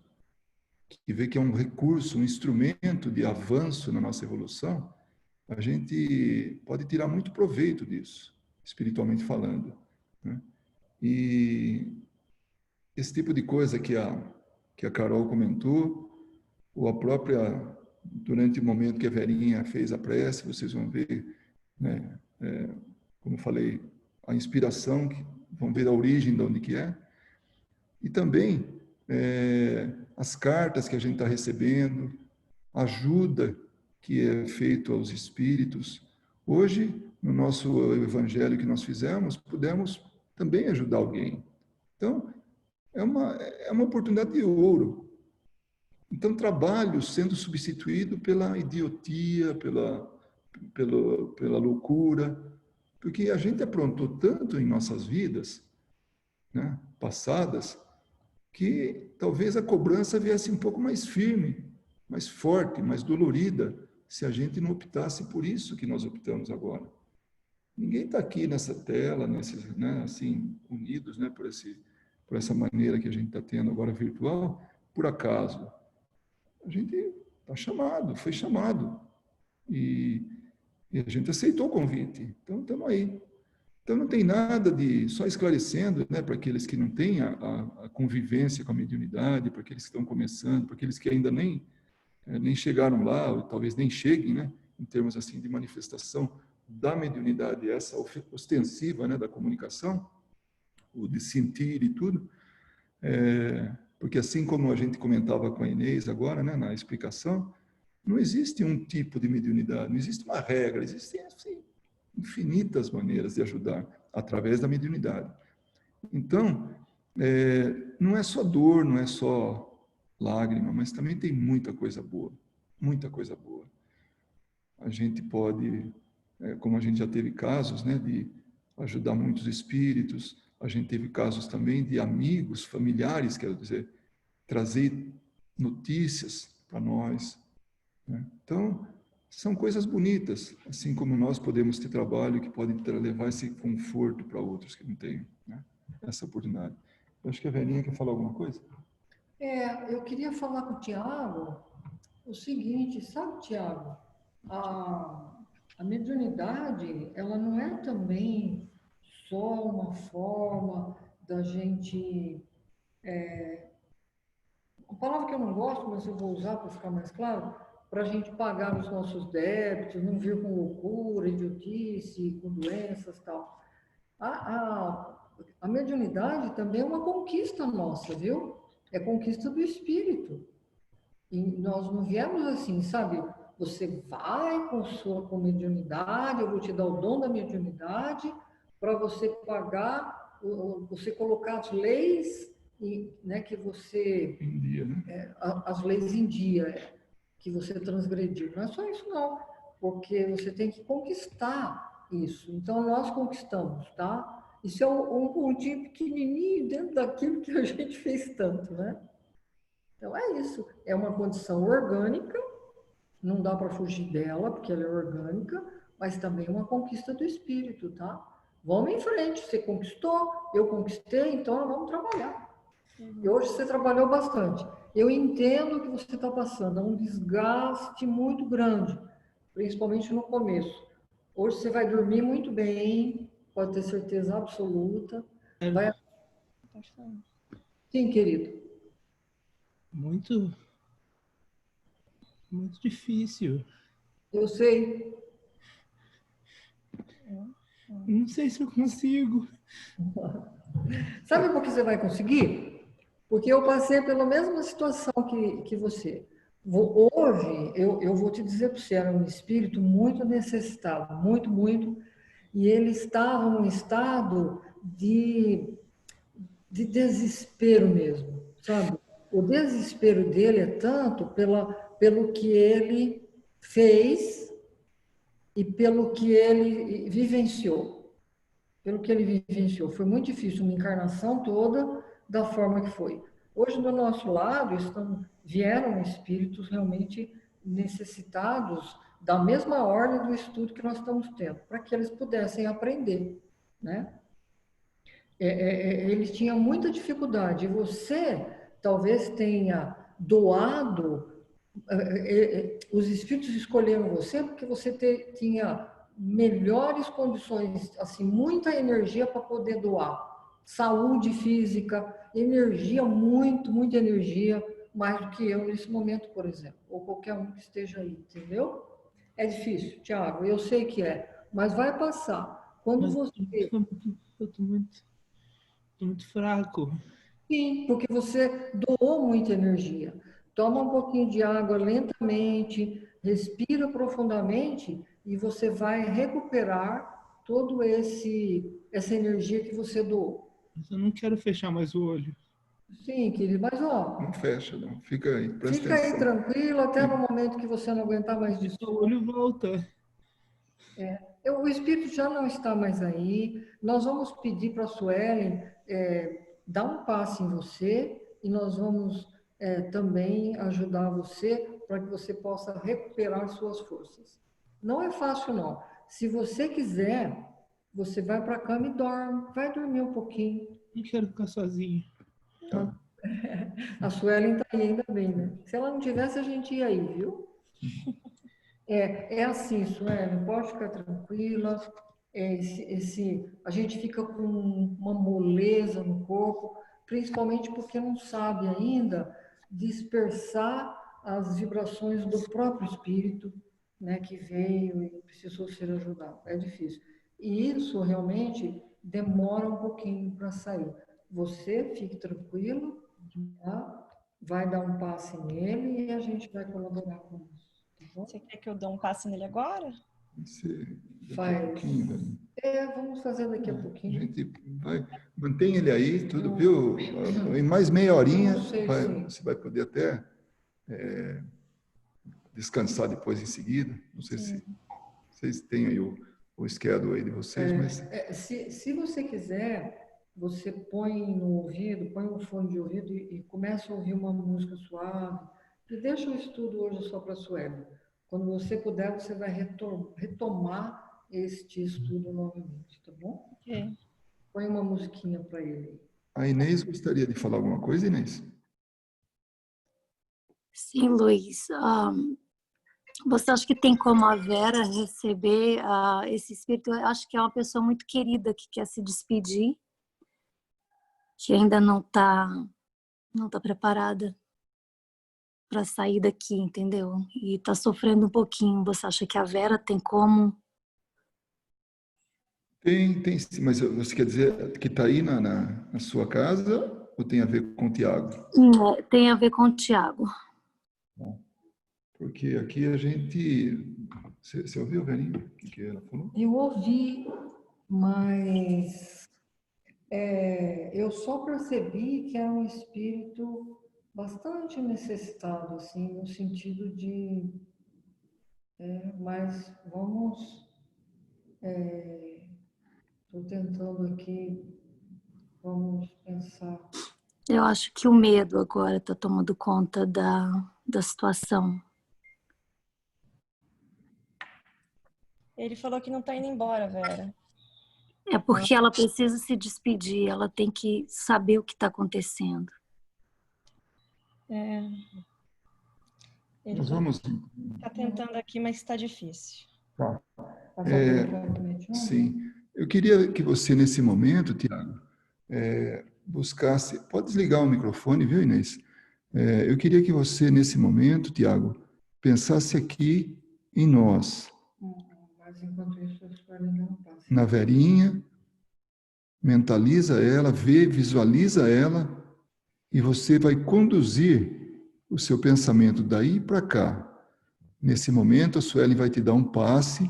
que vê que é um recurso, um instrumento de avanço na nossa evolução, a gente pode tirar muito proveito disso, espiritualmente falando, né? E esse tipo de coisa que a Carol comentou, ou a própria, durante o momento que a Verinha fez a prece, vocês vão ver, né, como eu falei, a inspiração, vão ver a origem de onde que é, e também as cartas que a gente está recebendo, a ajuda que é feito aos espíritos. Hoje, no nosso evangelho que nós fizemos, pudemos também ajudar alguém. Então, é uma oportunidade de ouro. Então, trabalho sendo substituído pela idiotia, pela loucura, porque a gente aprontou tanto em nossas vidas, né, passadas, que talvez a cobrança viesse um pouco mais firme, mais forte, mais dolorida, se a gente não optasse por isso que nós optamos agora. Ninguém está aqui nessa tela, né, assim, unidos, né, por essa maneira que a gente está tendo agora virtual, por acaso. A gente está chamado, foi chamado. E a gente aceitou o convite. Então, estamos aí. Então, não tem nada de, só esclarecendo, né, para aqueles que não têm a convivência com a mediunidade, para aqueles que estão começando, para aqueles que ainda nem chegaram lá, ou talvez nem cheguem, né, em termos assim de manifestação da mediunidade, essa ostensiva, né, da comunicação, o de sentir e tudo, porque assim como a gente comentava com a Inês agora, né, na explicação, não existe um tipo de mediunidade, não existe uma regra, existem assim, infinitas maneiras de ajudar através da mediunidade. Então, não é só dor, não é só lágrima, mas também tem muita coisa boa, muita coisa boa. A gente pode, como a gente já teve casos, né, de ajudar muitos espíritos, a gente teve casos também de amigos, familiares, quero dizer, trazer notícias para nós, né? Então, são coisas bonitas, assim como nós podemos ter trabalho que pode levar esse conforto para outros que não têm, né, essa oportunidade. Eu acho que a Verinha quer falar alguma coisa? Eu queria falar com o Tiago o seguinte, sabe, Tiago? A mediunidade, ela não é também só uma forma da gente... uma palavra que eu não gosto, mas eu vou usar para ficar mais claro, para a gente pagar os nossos débitos, não vir com loucura, idiotice, com doenças e tal. A mediunidade também é uma conquista nossa, viu? É conquista do espírito. E nós não viemos assim, sabe? Você vai com mediunidade, eu vou te dar o dom da mediunidade para você pagar, você colocar as leis, né, que você... Em dia, né? As leis em dia que você transgrediu. Não é só isso, não. Porque você tem que conquistar isso. Então, nós conquistamos, tá? Isso é um pontinho pequenininho dentro daquilo que a gente fez tanto, né? Então, é isso. É uma condição orgânica, não dá para fugir dela, porque ela é orgânica, mas também é uma conquista do espírito, tá? Vamos em frente. Você conquistou, eu conquistei, então vamos trabalhar. E hoje você trabalhou bastante. Eu entendo o que você está passando, é um desgaste muito grande, principalmente no começo. Hoje você vai dormir muito bem, pode ter certeza absoluta. Vai... Sim, querido. Muito difícil. Eu sei. Não sei se eu consigo. Sabe por que você vai conseguir? Porque eu passei pela mesma situação que você. Hoje, eu vou te dizer para você, era um espírito muito necessitado, muito, muito, e ele estava num estado de desespero mesmo, sabe? O desespero dele é tanto pelo que ele fez e pelo que ele vivenciou. Pelo que ele vivenciou. Foi muito difícil uma encarnação toda da forma que foi. Hoje, do nosso lado, vieram espíritos realmente necessitados da mesma ordem do estudo que nós estamos tendo, para que eles pudessem aprender, né? Eles tinham muita dificuldade. Você talvez tenha doado, os espíritos escolheram você porque você tinha melhores condições, assim, muita energia para poder doar. Saúde física, energia, muita energia, mais do que eu nesse momento, por exemplo, ou qualquer um que esteja aí, entendeu? É difícil, Tiago, eu sei que é, mas vai passar. Quando Mas você... eu tô muito fraco. Sim, porque você doou muita energia. Toma um pouquinho de água lentamente, respira profundamente e você vai recuperar todo essa energia que você doou. Mas eu não quero fechar mais o olho. Sim, querido, mas Não ó, fecha, não. Fica aí, presta fica aí atenção. tranquilo até no momento que você não aguentar mais de O sono. olho volta. O espírito já não está mais aí. Nós vamos pedir para a Suelen dar um passe em você e nós vamos também ajudar você para que você possa recuperar suas forças. Não é fácil, não. Se você quiser, você vai para a cama e dorme. Vai dormir um pouquinho. Não quero ficar sozinho. Tá. A Suelen está aí, ainda bem, né? Se ela não tivesse, a gente ia aí, viu? É assim, Suelen, pode ficar tranquila. A gente fica com uma moleza no corpo, principalmente porque não sabe ainda dispersar as vibrações do próprio espírito, né, que veio e precisou ser ajudado. É difícil. E isso realmente demora um pouquinho para sair. Você fique tranquilo, tá? Vai dar um passe nele e a gente vai colaborar com isso. Tá bom? Você quer que eu dê um passe nele agora? Você, daqui a Faz. pouquinho, velho. Vamos fazer daqui a A pouquinho. gente vai, mantém ele aí, tudo, viu? Em mais meia horinha, você vai poder até descansar depois em seguida. Não sei se vocês têm aí o schedule aí de vocês, mas... Se você quiser, você põe no ouvido, põe um fone de ouvido e começa a ouvir uma música suave. E deixa o estudo hoje só para a Sueli. Quando você puder, você vai retomar este estudo novamente, tá bom? Ok. Põe uma musiquinha para ele. A Inês gostaria de falar alguma coisa, Inês? Sim, Luiz. Você acha que tem como a Vera receber esse espírito? Eu acho que é uma pessoa muito querida que quer se despedir, que ainda não tá preparada para sair daqui, entendeu? E tá sofrendo um pouquinho. Você acha que a Vera tem como? Tem sim, mas você quer dizer que está aí na sua casa ou tem a ver com o Tiago? Tem a ver com o Tiago. Bom, porque aqui a gente... Você ouviu, Verinha, o que ela falou? Eu ouvi, mas eu só percebi que era um espírito bastante necessitado, assim, no sentido de... mas vamos... Estou tentando aqui, vamos pensar. Eu acho que o medo agora está tomando conta da situação. Ele falou que não está indo embora, Vera. É porque ela precisa se despedir, ela tem que saber o que está acontecendo. Ele Nós vamos... está tentando aqui, mas está difícil. Tá. Sim. Eu queria que você, nesse momento, Tiago, buscasse... Pode desligar o microfone, viu, Inês? Eu queria que você, nesse momento, Tiago, pensasse aqui em nós. Mas, enquanto isso, a Sueli não passa. Na Verinha, mentaliza ela, visualiza ela, e você vai conduzir o seu pensamento daí para cá. Nesse momento, a Sueli vai te dar um passe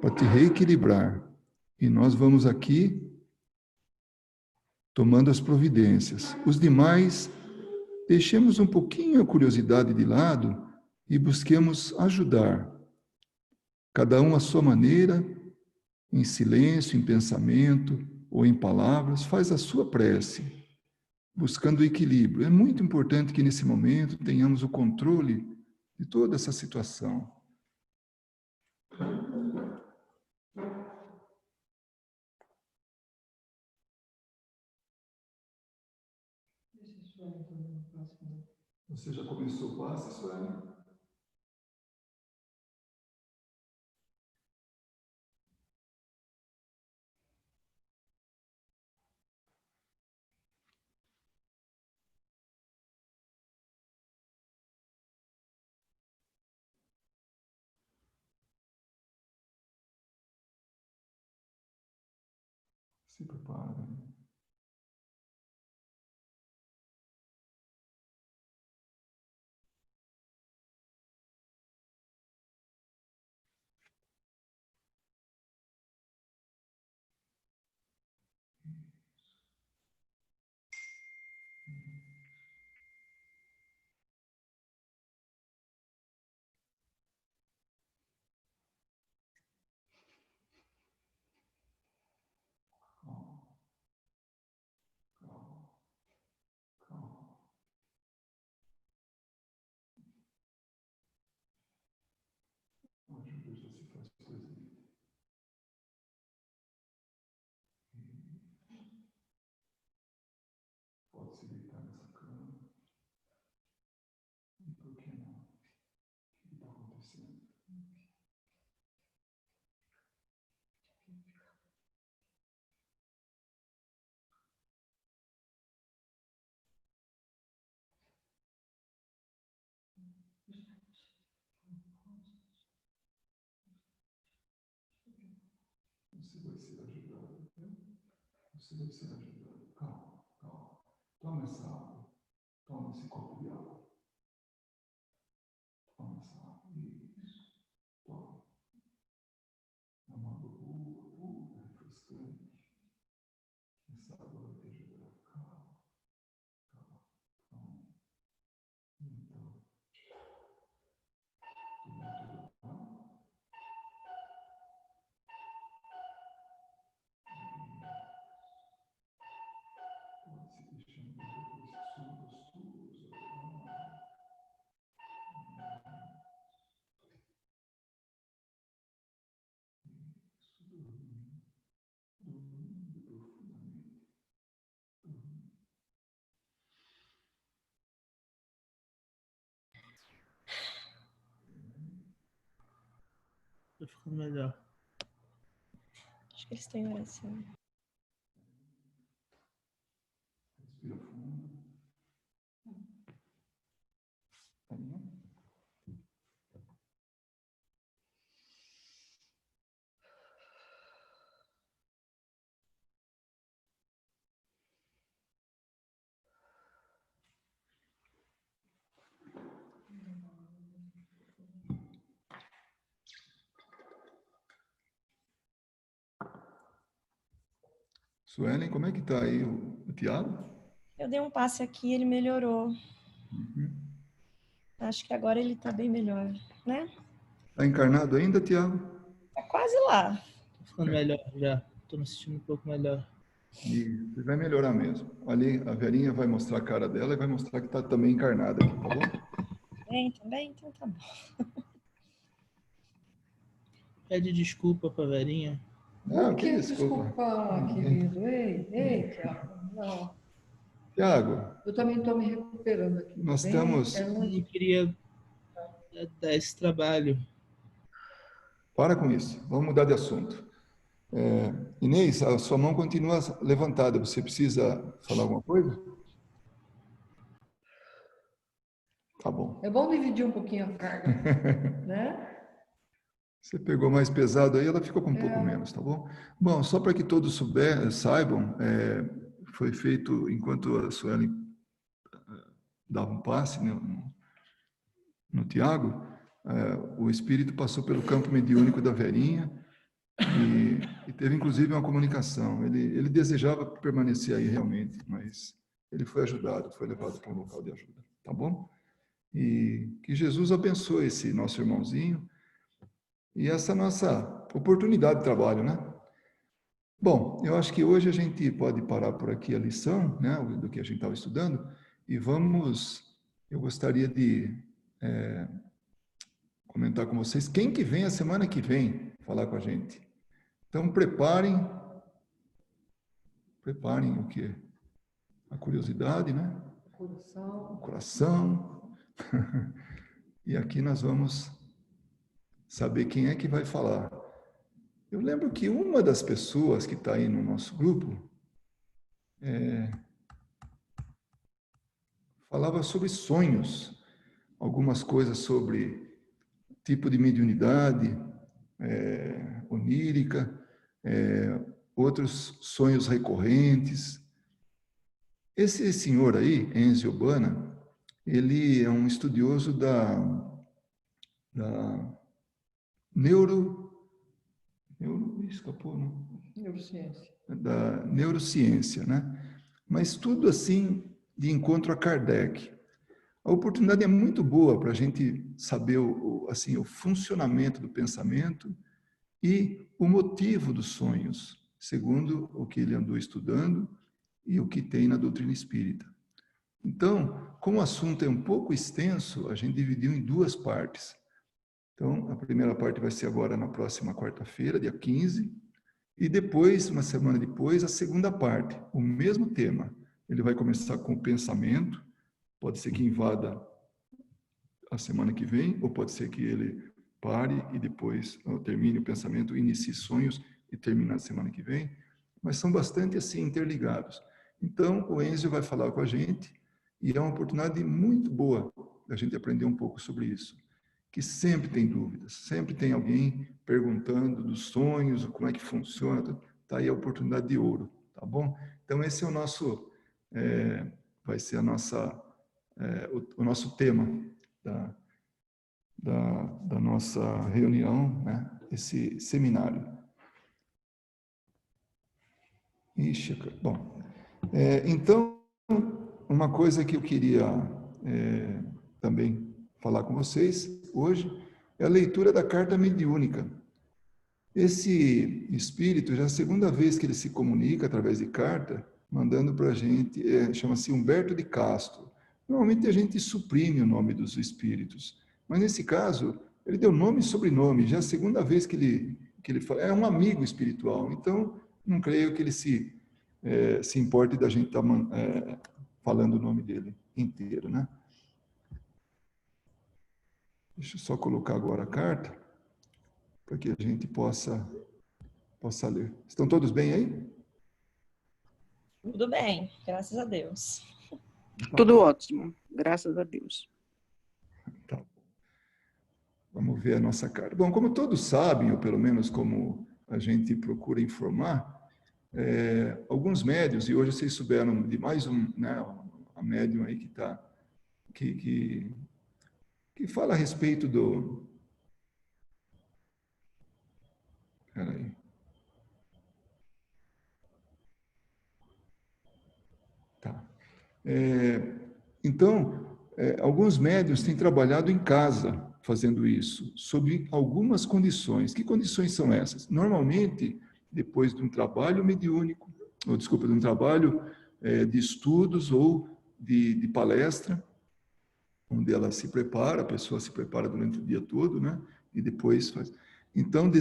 para te reequilibrar. E nós vamos aqui tomando as providências. Os demais, deixemos um pouquinho a curiosidade de lado e busquemos ajudar. Cada um à sua maneira, em silêncio, em pensamento ou em palavras, faz a sua prece, buscando o equilíbrio. É muito importante que nesse momento tenhamos o controle de toda essa situação. Você já começou o passe, Sueli? Se prepara. Ajuda já se faz presente. Pode se deitar nessa cama. E por que não? O que está acontecendo? Você vai ser ajudado, né? Você vai ser ajudado. Calma, calma. Toma essa água. Toma esse copo de água. Toma essa água. Isso. Toma. É uma água boa, pura, refrescante. Essa água vai te ajudar. Calma, calma, calma. Então, tudo bem? Pode se deixando depois que sono gostoso. Isso, dormindo, dormindo profundamente. Tô ficando melhor. Acho que eles têm oração. Respira fundo. Tá bom? Suelen, como é que está aí o Tiago? Eu dei um passe aqui, ele melhorou. Acho que agora ele tá bem melhor, né? Está encarnado ainda, Tiago? Tá quase lá. Tô ficando melhor já. Tô me sentindo um pouco melhor. E vai melhorar mesmo. Ali, a Verinha vai mostrar a cara dela e vai mostrar que está também encarnada aqui, tá bom? Bem, também? Então tá bom. Pede desculpa pra Verinha. Não, Que desculpa. desculpa, querido. Ei, Tiago. Não. Tiago, Eu também estou me recuperando aqui. nós tá bem? estamos... Eu não queria dar esse trabalho. Para com isso. Vamos mudar de assunto. Inês, a sua mão continua levantada. Você precisa falar alguma coisa? Tá bom. É bom dividir um pouquinho a carga, né? Você pegou mais pesado aí, ela ficou com um pouco menos, tá bom? Bom, só para que todos saibam, foi feito, enquanto a Sueli dava um passe no Tiago, o espírito passou pelo campo mediúnico da Verinha e teve inclusive uma comunicação. Ele desejava permanecer aí realmente, mas ele foi ajudado, foi levado para um local de ajuda, tá bom? E que Jesus abençoe esse nosso irmãozinho e essa nossa oportunidade de trabalho, né? Bom, eu acho que hoje a gente pode parar por aqui a lição, né, do que a gente estava estudando, e eu gostaria de comentar com vocês quem que vem a semana que vem falar com a gente. Então, preparem o quê? A curiosidade, né? O coração. E aqui nós vamos saber quem é que vai falar. Eu lembro que uma das pessoas que está aí no nosso grupo falava sobre sonhos, algumas coisas sobre tipo de mediunidade, onírica, outros sonhos recorrentes. Esse senhor aí, Enzio Urbana, ele é um estudioso da neurociência, né? Mas tudo assim de encontro a Kardec. A oportunidade é muito boa para a gente saber o funcionamento do pensamento e o motivo dos sonhos, segundo o que ele andou estudando e o que tem na doutrina espírita. Então, como o assunto é um pouco extenso, a gente dividiu em duas partes. Então, a primeira parte vai ser agora na próxima quarta-feira, dia 15, e depois, uma semana depois, a segunda parte, o mesmo tema. Ele vai começar com o pensamento, pode ser que invada a semana que vem, ou pode ser que ele pare e depois termine o pensamento, inicie sonhos e termine na semana que vem, mas são bastante assim interligados. Então, o Enzio vai falar com a gente e é uma oportunidade muito boa da gente aprender um pouco sobre isso, que sempre tem dúvidas, sempre tem alguém perguntando dos sonhos, como é que funciona, tá aí a oportunidade de ouro, tá bom? Então, esse é o nosso, vai ser o nosso tema da nossa reunião, né? Esse seminário. Ixi, bom, então, uma coisa que eu queria também falar com vocês hoje é a leitura da carta mediúnica. Esse espírito, já é a segunda vez que ele se comunica através de carta, mandando para a gente, chama-se Humberto de Castro. Normalmente a gente suprime o nome dos espíritos, mas nesse caso, ele deu nome e sobrenome, já é a segunda vez que ele fala, é um amigo espiritual, então não creio que ele se importe da gente estar falando o nome dele inteiro, né? Deixa eu só colocar agora a carta, para que a gente possa ler. Estão todos bem aí? Tudo bem, graças a Deus. Tudo ótimo, graças a Deus. Tá. Vamos ver a nossa carta. Bom, como todos sabem, ou pelo menos como a gente procura informar, alguns médiuns, e hoje vocês souberam de mais né, a médium aí que fala a respeito do... Peraí. Tá. Então, alguns médiuns têm trabalhado em casa fazendo isso, sob algumas condições. Que condições são essas? Normalmente, depois de um trabalho mediúnico, de um trabalho de estudos ou de palestra, onde ela se prepara, a pessoa se prepara durante o dia todo, né? E depois faz. Então,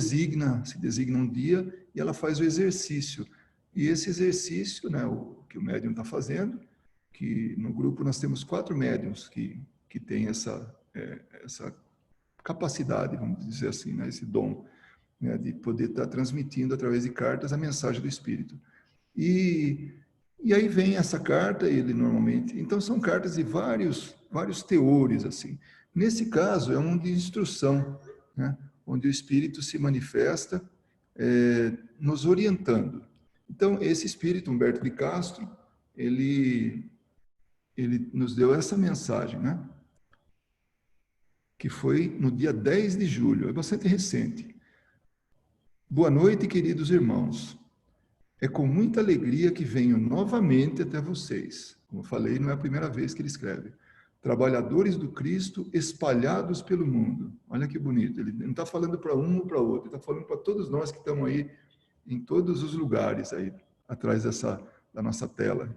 se designa um dia e ela faz o exercício. E esse exercício, né, o que o médium está fazendo, que no grupo nós temos 4 médiums que têm essa capacidade, vamos dizer assim, né, esse dom. né, de poder estar transmitindo através de cartas a mensagem do Espírito. E aí vem essa carta, ele normalmente... Então, são cartas de vários teores, assim. Nesse caso, é um de instrução, né, onde o Espírito se manifesta nos orientando. Então, esse Espírito, Humberto de Castro, ele nos deu essa mensagem, né? Que foi no dia 10 de julho, é bastante recente. Boa noite, queridos irmãos. É com muita alegria que venho novamente até vocês. Como falei, não é a primeira vez que ele escreve. Trabalhadores do Cristo espalhados pelo mundo. Olha que bonito. Ele não está falando para um ou para outro, ele está falando para todos nós que estamos aí em todos os lugares aí atrás da nossa tela.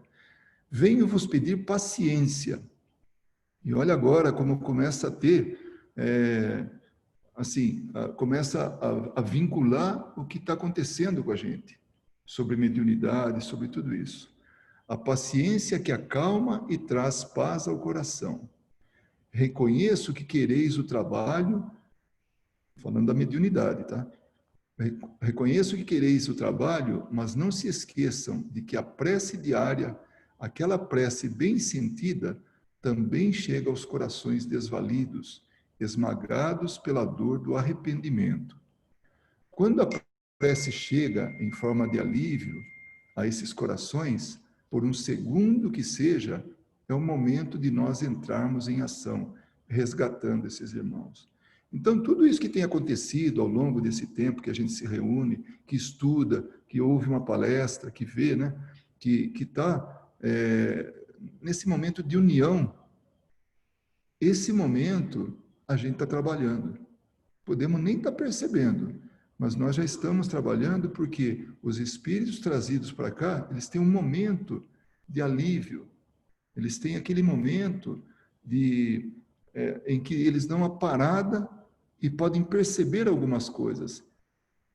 Venho vos pedir paciência. E olha agora como começa a ter, começa a vincular o que está acontecendo com a gente, sobre mediunidade, sobre tudo isso. A paciência que acalma e traz paz ao coração. Reconheço que quereis o trabalho, falando da mediunidade, tá? Reconheço que quereis o trabalho, mas não se esqueçam de que a prece diária, aquela prece bem sentida, também chega aos corações desvalidos, esmagados pela dor do arrependimento. Quando a prece chega em forma de alívio a esses corações, por um segundo que seja, é o momento de nós entrarmos em ação, resgatando esses irmãos. Então, tudo isso que tem acontecido ao longo desse tempo que a gente se reúne, que estuda, que ouve uma palestra, que vê, né, que está nesse momento de união, esse momento a gente está trabalhando. Podemos nem estar percebendo, mas nós já estamos trabalhando porque os espíritos trazidos para cá, eles têm um momento de alívio, eles têm aquele momento em que eles dão uma parada e podem perceber algumas coisas.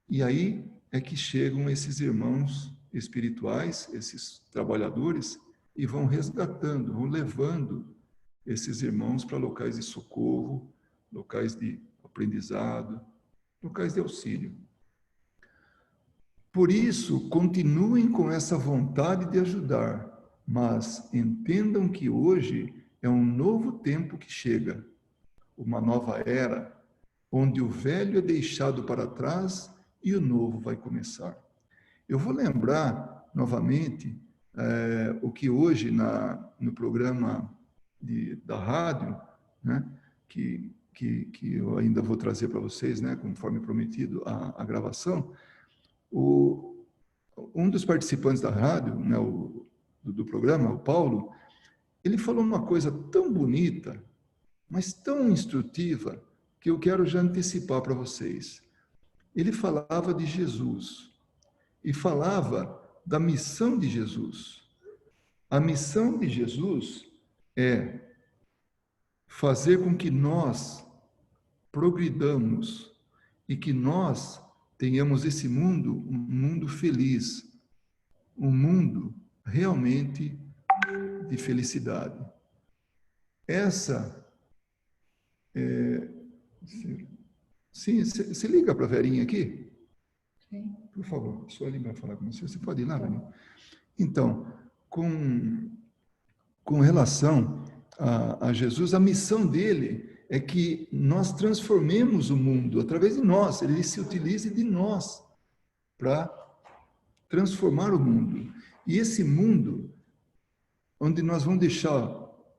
E aí é que chegam esses irmãos espirituais, esses trabalhadores, e vão resgatando, vão levando esses irmãos para locais de socorro, locais de aprendizado, locais de auxílio. Por isso, continuem com essa vontade de ajudar, mas entendam que hoje é um novo tempo que chega, uma nova era, onde o velho é deixado para trás e o novo vai começar. Eu vou lembrar novamente o que hoje no programa da rádio, né, que eu ainda vou trazer para vocês, né, conforme prometido a gravação, um dos participantes da rádio, né, do programa, o Paulo, ele falou uma coisa tão bonita, mas tão instrutiva, que eu quero já antecipar para vocês. Ele falava de Jesus e falava da missão de Jesus. A missão de Jesus é fazer com que nós progridamos e que nós tenhamos esse mundo, um mundo feliz, um mundo realmente de felicidade. Essa sim, você liga para a Verinha aqui? Sim. Por favor, a Sueli vai falar com você. Você pode ir lá, Verinha? Então, com relação a Jesus, a missão dele é que nós transformemos o mundo através de nós. Ele se utilize de nós para transformar o mundo. E esse mundo, onde nós vamos deixar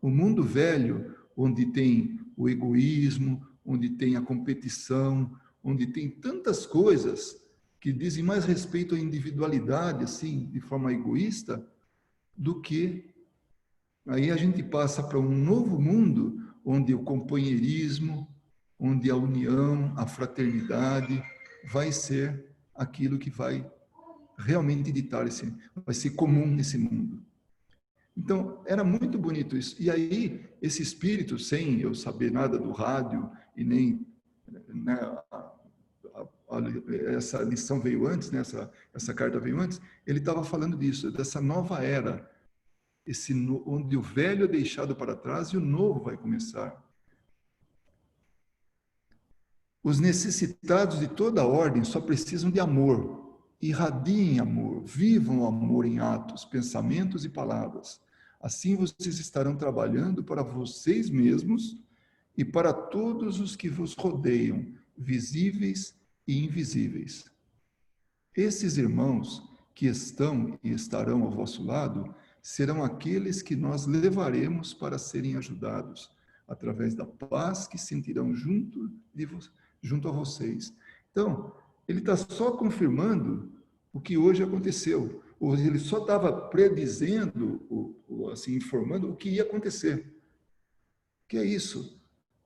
o mundo velho, onde tem o egoísmo, onde tem a competição, onde tem tantas coisas que dizem mais respeito à individualidade, assim, de forma egoísta, do que aí a gente passa para um novo mundo onde o companheirismo, onde a união, a fraternidade vai ser aquilo que vai realmente ditar vai ser comum nesse mundo. Então, era muito bonito isso. E aí, esse espírito, sem eu saber nada do rádio, e nem, né, essa lição veio antes, né, essa carta veio antes, ele estava falando disso, dessa nova era, onde o velho é deixado para trás e o novo vai começar. Os necessitados de toda ordem só precisam de amor. Irradiem amor, vivam o amor em atos, pensamentos e palavras. Assim vocês estarão trabalhando para vocês mesmos e para todos os que vos rodeiam, visíveis e invisíveis. Esses irmãos que estão e estarão ao vosso lado serão aqueles que nós levaremos para serem ajudados, através da paz que sentirão junto a vocês. Então, ele está só confirmando o que hoje aconteceu. Ele só estava predizendo, assim, informando o que ia acontecer. Que é isso?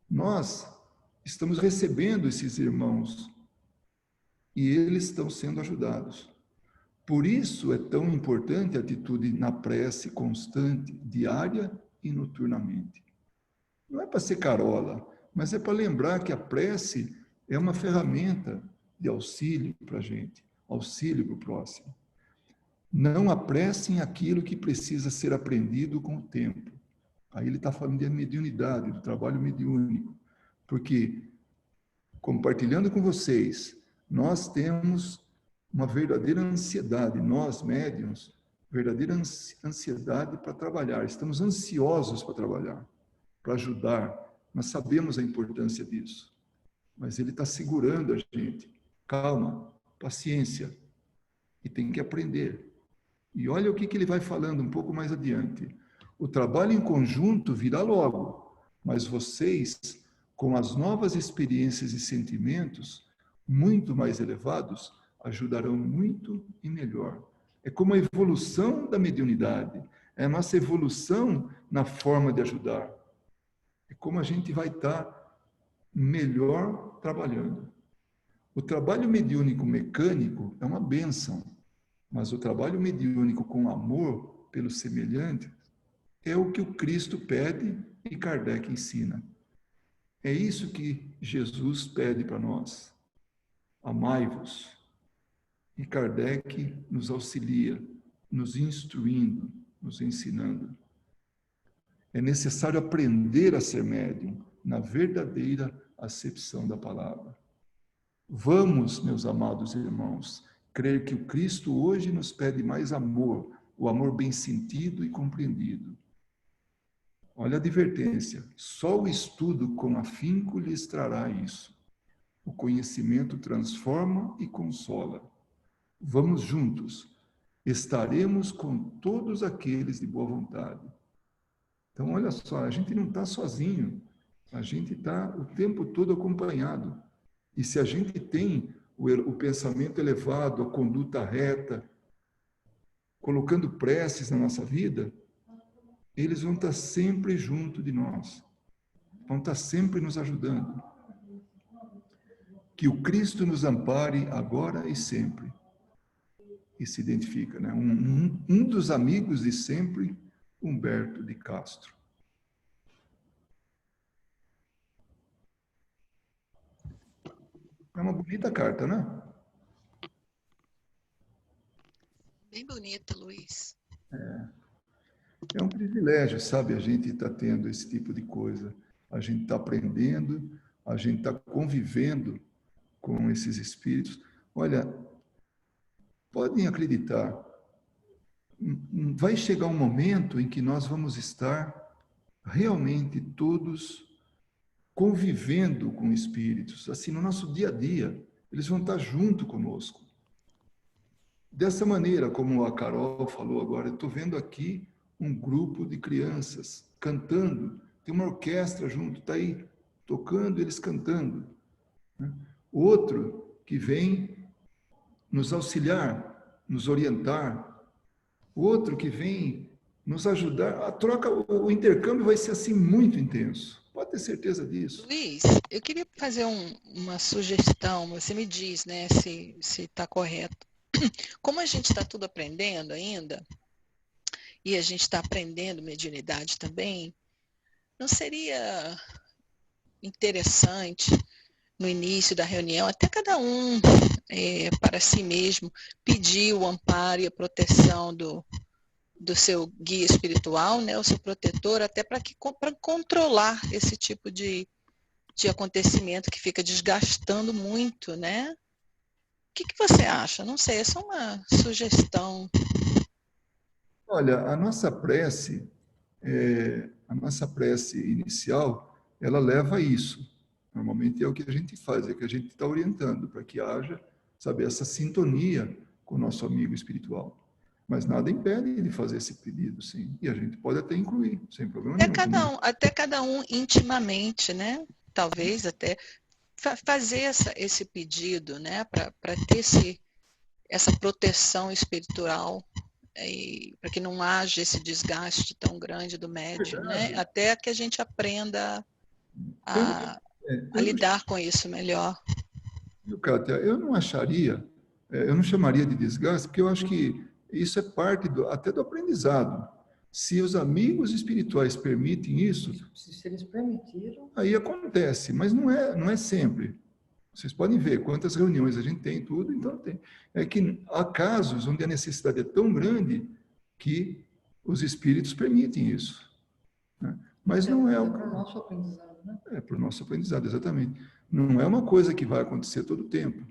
Nós estamos recebendo esses irmãos e eles estão sendo ajudados. Por isso é tão importante a atitude na prece constante, diária e noturnamente. Não é para ser carola, mas é para lembrar que a prece é uma ferramenta de auxílio para a gente, auxílio para o próximo. Não apressem aquilo que precisa ser aprendido com o tempo. Aí ele está falando de mediunidade, do trabalho mediúnico, porque, compartilhando com vocês, nós temos uma verdadeira ansiedade, nós, médiuns, verdadeira ansiedade para trabalhar. Estamos ansiosos para trabalhar, para ajudar. Nós sabemos a importância disso. Mas ele está segurando a gente. Calma, paciência. E tem que aprender. E olha o que ele vai falando um pouco mais adiante. O trabalho em conjunto virá logo, mas vocês, com as novas experiências e sentimentos muito mais elevados, ajudarão muito e melhor. É como a evolução da mediunidade, é a nossa evolução na forma de ajudar. É como a gente vai estar melhor trabalhando. O trabalho mediúnico mecânico é uma bênção, mas o trabalho mediúnico com amor pelo semelhante é o que o Cristo pede e Kardec ensina. É isso que Jesus pede para nós. Amai-vos. E Kardec nos auxilia, nos instruindo, nos ensinando. É necessário aprender a ser médium na verdadeira acepção da palavra. Vamos, meus amados irmãos, crer que o Cristo hoje nos pede mais amor, o amor bem sentido e compreendido. Olha a advertência, só o estudo com afinco lhes trará isso. O conhecimento transforma e consola. Vamos juntos, estaremos com todos aqueles de boa vontade. Então, olha só, a gente não está sozinho, a gente está o tempo todo acompanhado. E se a gente tem o pensamento elevado, a conduta reta, colocando preces na nossa vida, eles vão estar sempre junto de nós, vão estar sempre nos ajudando. Que o Cristo nos ampare agora e sempre. E se identifica, né? Um dos amigos de sempre, Humberto de Castro. É uma bonita carta, né? Bem bonita, Luiz. É um privilégio, sabe, a gente está tendo esse tipo de coisa. A gente está aprendendo, a gente está convivendo com esses espíritos. Olha, podem acreditar, vai chegar um momento em que nós vamos estar realmente todos convivendo com espíritos, assim, no nosso dia a dia. Eles vão estar junto conosco. Dessa maneira, como a Carol falou agora, eu estou vendo aqui um grupo de crianças cantando, tem uma orquestra junto, está aí tocando, eles cantando. Outro que vem nos auxiliar, nos orientar. Outro que vem nos ajudar. A troca, o intercâmbio vai ser assim muito intenso. Pode ter certeza disso. Luiz, eu queria fazer uma sugestão, você me diz, né, se está correto. Como a gente está tudo aprendendo ainda, e a gente está aprendendo mediunidade também, não seria interessante, no início da reunião, até cada um, para si mesmo, pedir o amparo e a proteção do seu guia espiritual, né, o seu protetor, até para controlar esse tipo de de acontecimento que fica desgastando muito, né? O que você acha? Não sei, é só uma sugestão. Olha, a nossa prece inicial, ela leva a isso. Normalmente é o que a gente faz, é o que a gente está orientando, para que haja, sabe, essa sintonia com o nosso amigo espiritual. Mas nada impede de fazer esse pedido, sim. E a gente pode até incluir, sem problema nenhum. Até cada um intimamente, né? Talvez até fazer esse pedido, né? Para ter essa proteção espiritual, para que não haja esse desgaste tão grande do médium, né? Até que a gente aprenda a lidar com isso melhor. Kátia, eu não acharia, eu não chamaria de desgaste, porque eu acho que isso é parte até do aprendizado. Se os amigos espirituais permitem isso, se eles permitiram, aí acontece, mas não é sempre. Vocês podem ver quantas reuniões a gente tem, tudo, então tem. É que há casos onde a necessidade é tão grande que os espíritos permitem isso, né? Mas não é para o nosso aprendizado, né? É para o nosso aprendizado, exatamente. Não é uma coisa que vai acontecer todo o tempo.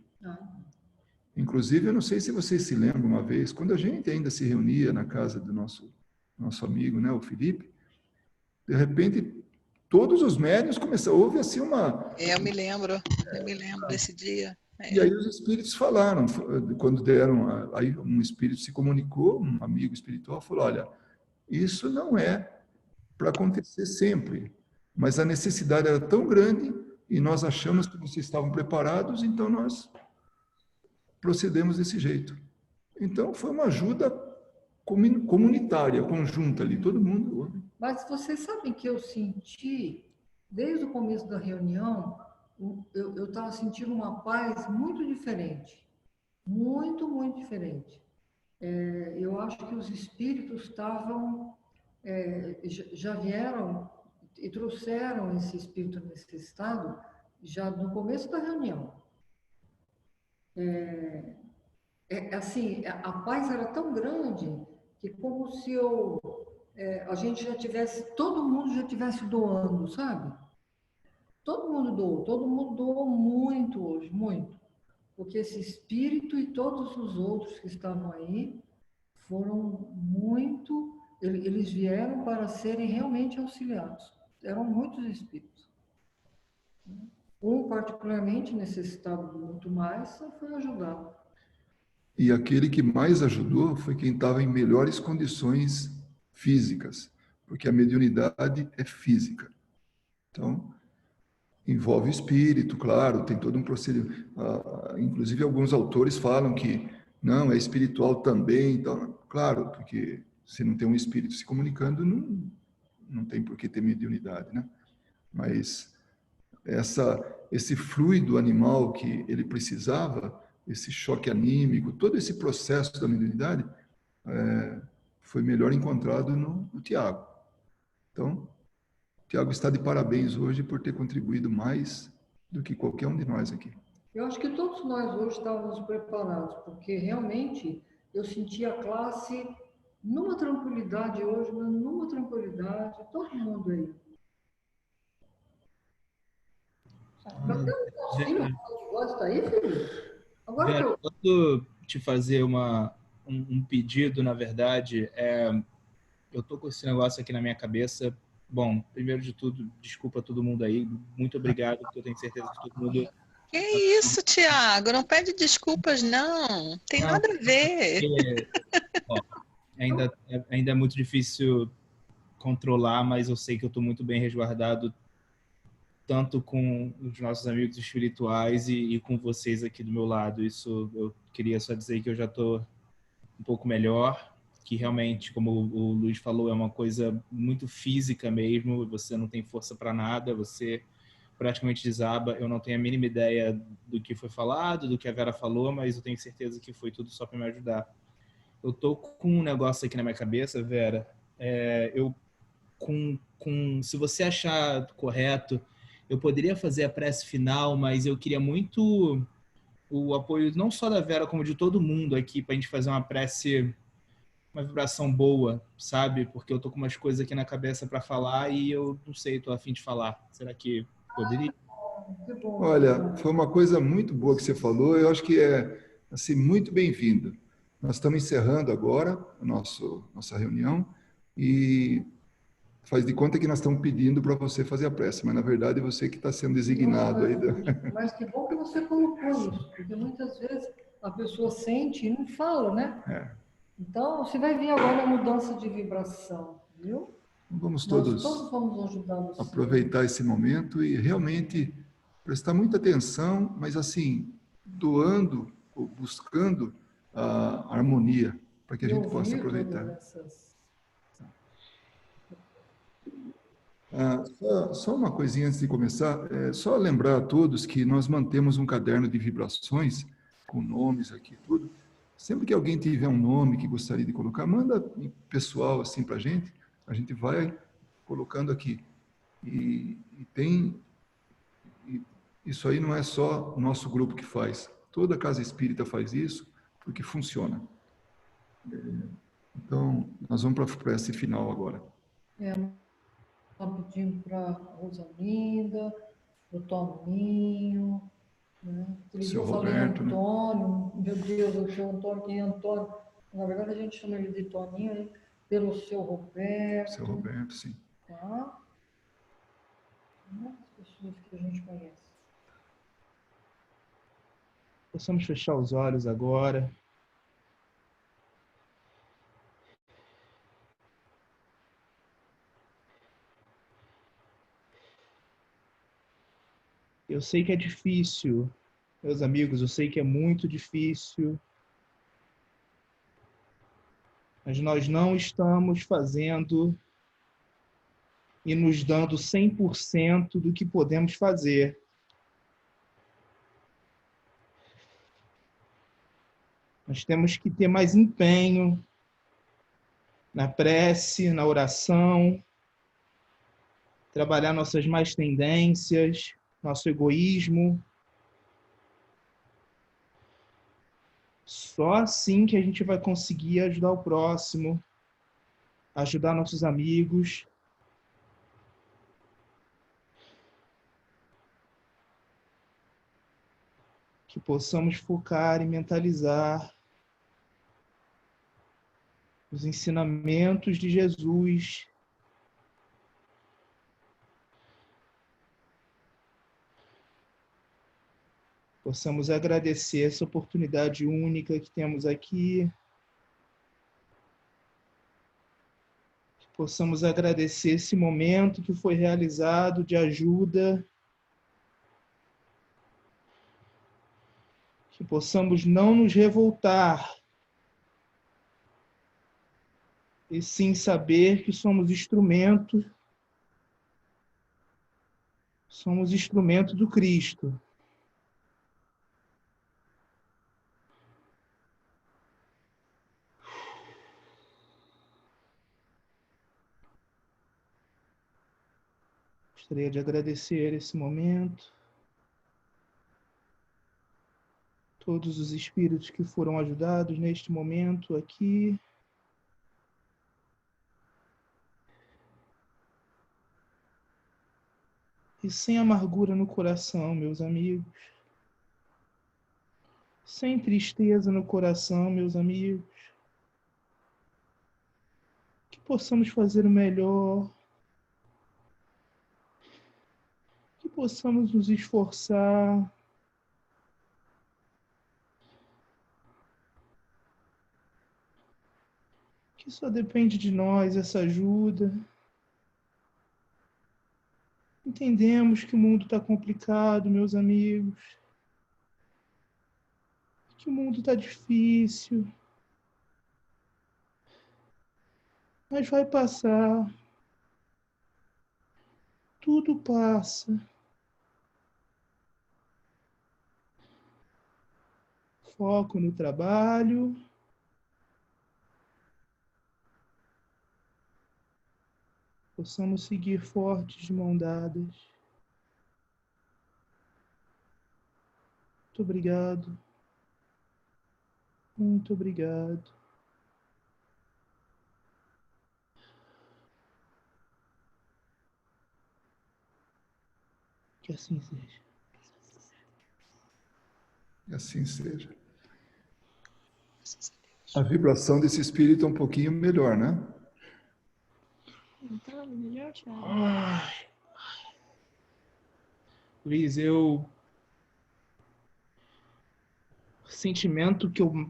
Inclusive, eu não sei se vocês se lembram uma vez, quando a gente ainda se reunia na casa do nosso amigo, né, o Felipe, de repente, todos os médiuns começaram, houve assim uma... Eu me lembro desse dia. E aí os espíritos falaram, quando deram, aí um espírito se comunicou, um amigo espiritual falou, olha, isso não é para acontecer sempre, mas a necessidade era tão grande e nós achamos que vocês estavam preparados, então nós procedemos desse jeito. Então foi uma ajuda comunitária, conjunta ali, todo mundo. Mas vocês sabem que eu senti, desde o começo da reunião, eu estava sentindo uma paz muito diferente. Muito, muito diferente. Eu acho que os espíritos estavam, já vieram e trouxeram esse espírito nesse estado já no começo da reunião. Assim, a paz era tão grande que como se a gente já tivesse, todo mundo já tivesse doando, sabe? Todo mundo doou muito hoje, muito. Porque esse espírito e todos os outros que estavam aí foram muito, eles vieram para serem realmente auxiliados. Eram muitos espíritos. Um particularmente necessitava de muito mais, só foi ajudado. E aquele que mais ajudou foi quem estava em melhores condições físicas, porque a mediunidade é física. Então, envolve o espírito, claro, tem todo um procedimento. Inclusive, alguns autores falam que não, é espiritual também. Então, claro, porque se não tem um espírito se comunicando, não tem por que ter mediunidade, né? Mas esse fluido animal que ele precisava, esse choque anímico, todo esse processo da mediunidade, foi melhor encontrado no Tiago. Então, o Tiago está de parabéns hoje por ter contribuído mais do que qualquer um de nós aqui. Eu acho que todos nós hoje estávamos preparados, porque realmente eu senti a classe numa tranquilidade hoje, numa tranquilidade, todo mundo aí. Nosso filho gosta aí, filho? Agora Vera, eu posso te fazer um pedido, na verdade. Eu estou com esse negócio aqui na minha cabeça. Bom, primeiro de tudo, desculpa a todo mundo aí. Muito obrigado, porque eu tenho certeza que todo mundo... Que isso, Tiago? Não pede desculpas, não. Tem nada a ver. Ainda é muito difícil controlar, mas eu sei que eu estou muito bem resguardado, tanto com os nossos amigos espirituais e com vocês aqui do meu lado. Isso eu queria só dizer que eu já estou um pouco melhor, que realmente, como o Luiz falou, é uma coisa muito física mesmo, você não tem força para nada, você praticamente desaba. Eu não tenho a mínima ideia do que foi falado, do que a Vera falou, mas eu tenho certeza que foi tudo só para me ajudar. Eu tô com um negócio aqui na minha cabeça, Vera, se você achar correto, eu poderia fazer a prece final, mas eu queria muito o apoio não só da Vera, como de todo mundo aqui, para a gente fazer uma prece, uma vibração boa, sabe? Porque eu tô com umas coisas aqui na cabeça para falar e eu não sei, tô a fim de falar. Será que poderia? que bom. Olha, foi uma coisa muito boa que você falou. Eu acho que é assim muito bem-vindo. Nós estamos encerrando agora a nossa reunião e faz de conta que nós estamos pedindo para você fazer a prece, mas na verdade é você que está sendo designado Não, aí. mas que bom que você colocou isso, porque muitas vezes a pessoa sente e não fala, né? É. Então, você vai ver agora a mudança de vibração, viu? Vamos Nós todos todos vamos ajudando você. aproveitar esse momento e realmente prestar muita atenção, mas assim, doando ou buscando a harmonia, para que a E gente possa ouvir todas aproveitar. essas. Só uma coisinha antes de começar, só lembrar a todos que nós mantemos um caderno de vibrações, com nomes aqui e tudo. Sempre que alguém tiver um nome que gostaria de colocar, manda pessoal assim para a gente vai colocando aqui. E tem, e isso aí não é só o nosso grupo que faz, toda casa espírita faz isso, porque funciona. Então, nós vamos para esse final agora. Nós pedimos para a Rosalinda, para o Toninho, né? Aquele dia Seu eu falei Roberto, né? Antônio, meu Deus, o seu Antônio, quem é Antônio? Na verdade, a gente chama ele de Toninho, né? Pelo seu Seu Roberto, Roberto, sim. tá? As pessoas que a gente conhece. Possamos fechar os olhos agora. Eu sei que é difícil, meus amigos, eu sei que é muito difícil, mas nós não estamos fazendo e nos dando 100% do que podemos fazer. Nós temos que ter mais empenho na prece, na oração, trabalhar nossas más tendências, nosso egoísmo. Só assim que a gente vai conseguir ajudar o próximo, ajudar nossos amigos. Que possamos focar e mentalizar os ensinamentos de Jesus. Possamos agradecer essa oportunidade única que temos aqui. Que possamos agradecer esse momento que foi realizado de ajuda. Que possamos não nos revoltar, e sim saber que somos instrumento do Cristo. Gostaria de agradecer esse momento, todos os espíritos que foram ajudados neste momento aqui. E sem amargura no coração, meus amigos. Sem tristeza no coração, meus amigos. Que possamos fazer o melhor. Que possamos nos esforçar. Que só depende de nós essa ajuda. Entendemos que o mundo está complicado, meus amigos. Que o mundo está difícil. Mas vai passar. Tudo passa. Foco no trabalho. Possamos seguir fortes de mão dadas. Muito obrigado. Muito obrigado. Que assim seja. Que assim seja. A vibração desse espírito é um pouquinho melhor, né? Então, melhor, Thiago. Luiz, o sentimento que eu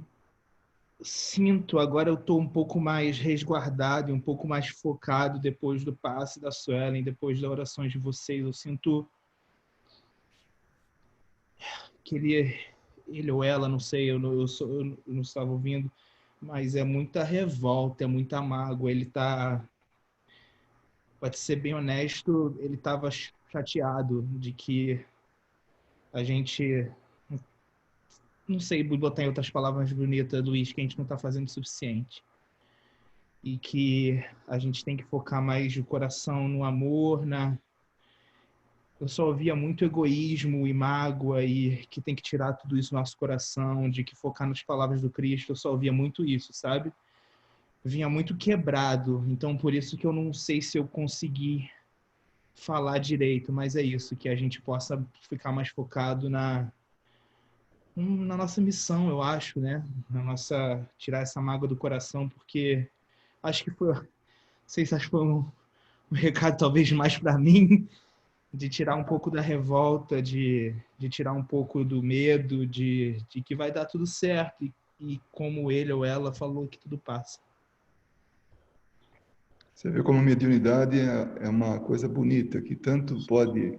sinto agora, eu estou um pouco mais resguardado, um pouco mais focado depois do passe da Suelen, depois das orações de vocês. Eu sinto que ele ou ela, não sei, eu não estava ouvindo, mas é muita revolta, é muita mágoa. Ele está, pode ser bem honesto, ele estava chateado de que a gente, não sei botar em outras palavras bonitas, Luiz, que a gente não está fazendo o suficiente. E que a gente tem que focar mais no coração, no amor, Eu só ouvia muito egoísmo e mágoa e que tem que tirar tudo isso do nosso coração, de que focar nas palavras do Cristo. Eu só ouvia muito isso, sabe? Vinha muito quebrado. Então, por isso que eu não sei se eu consegui falar direito, mas é isso, que a gente possa ficar mais focado na nossa missão, eu acho, né? Tirar essa mágoa do coração, porque acho que não sei se acho que foi um recado talvez mais para mim, de tirar um pouco da revolta, de tirar um pouco do medo, de que vai dar tudo certo, e como ele ou ela falou, que tudo passa. Você vê como a mediunidade é uma coisa bonita, que tanto pode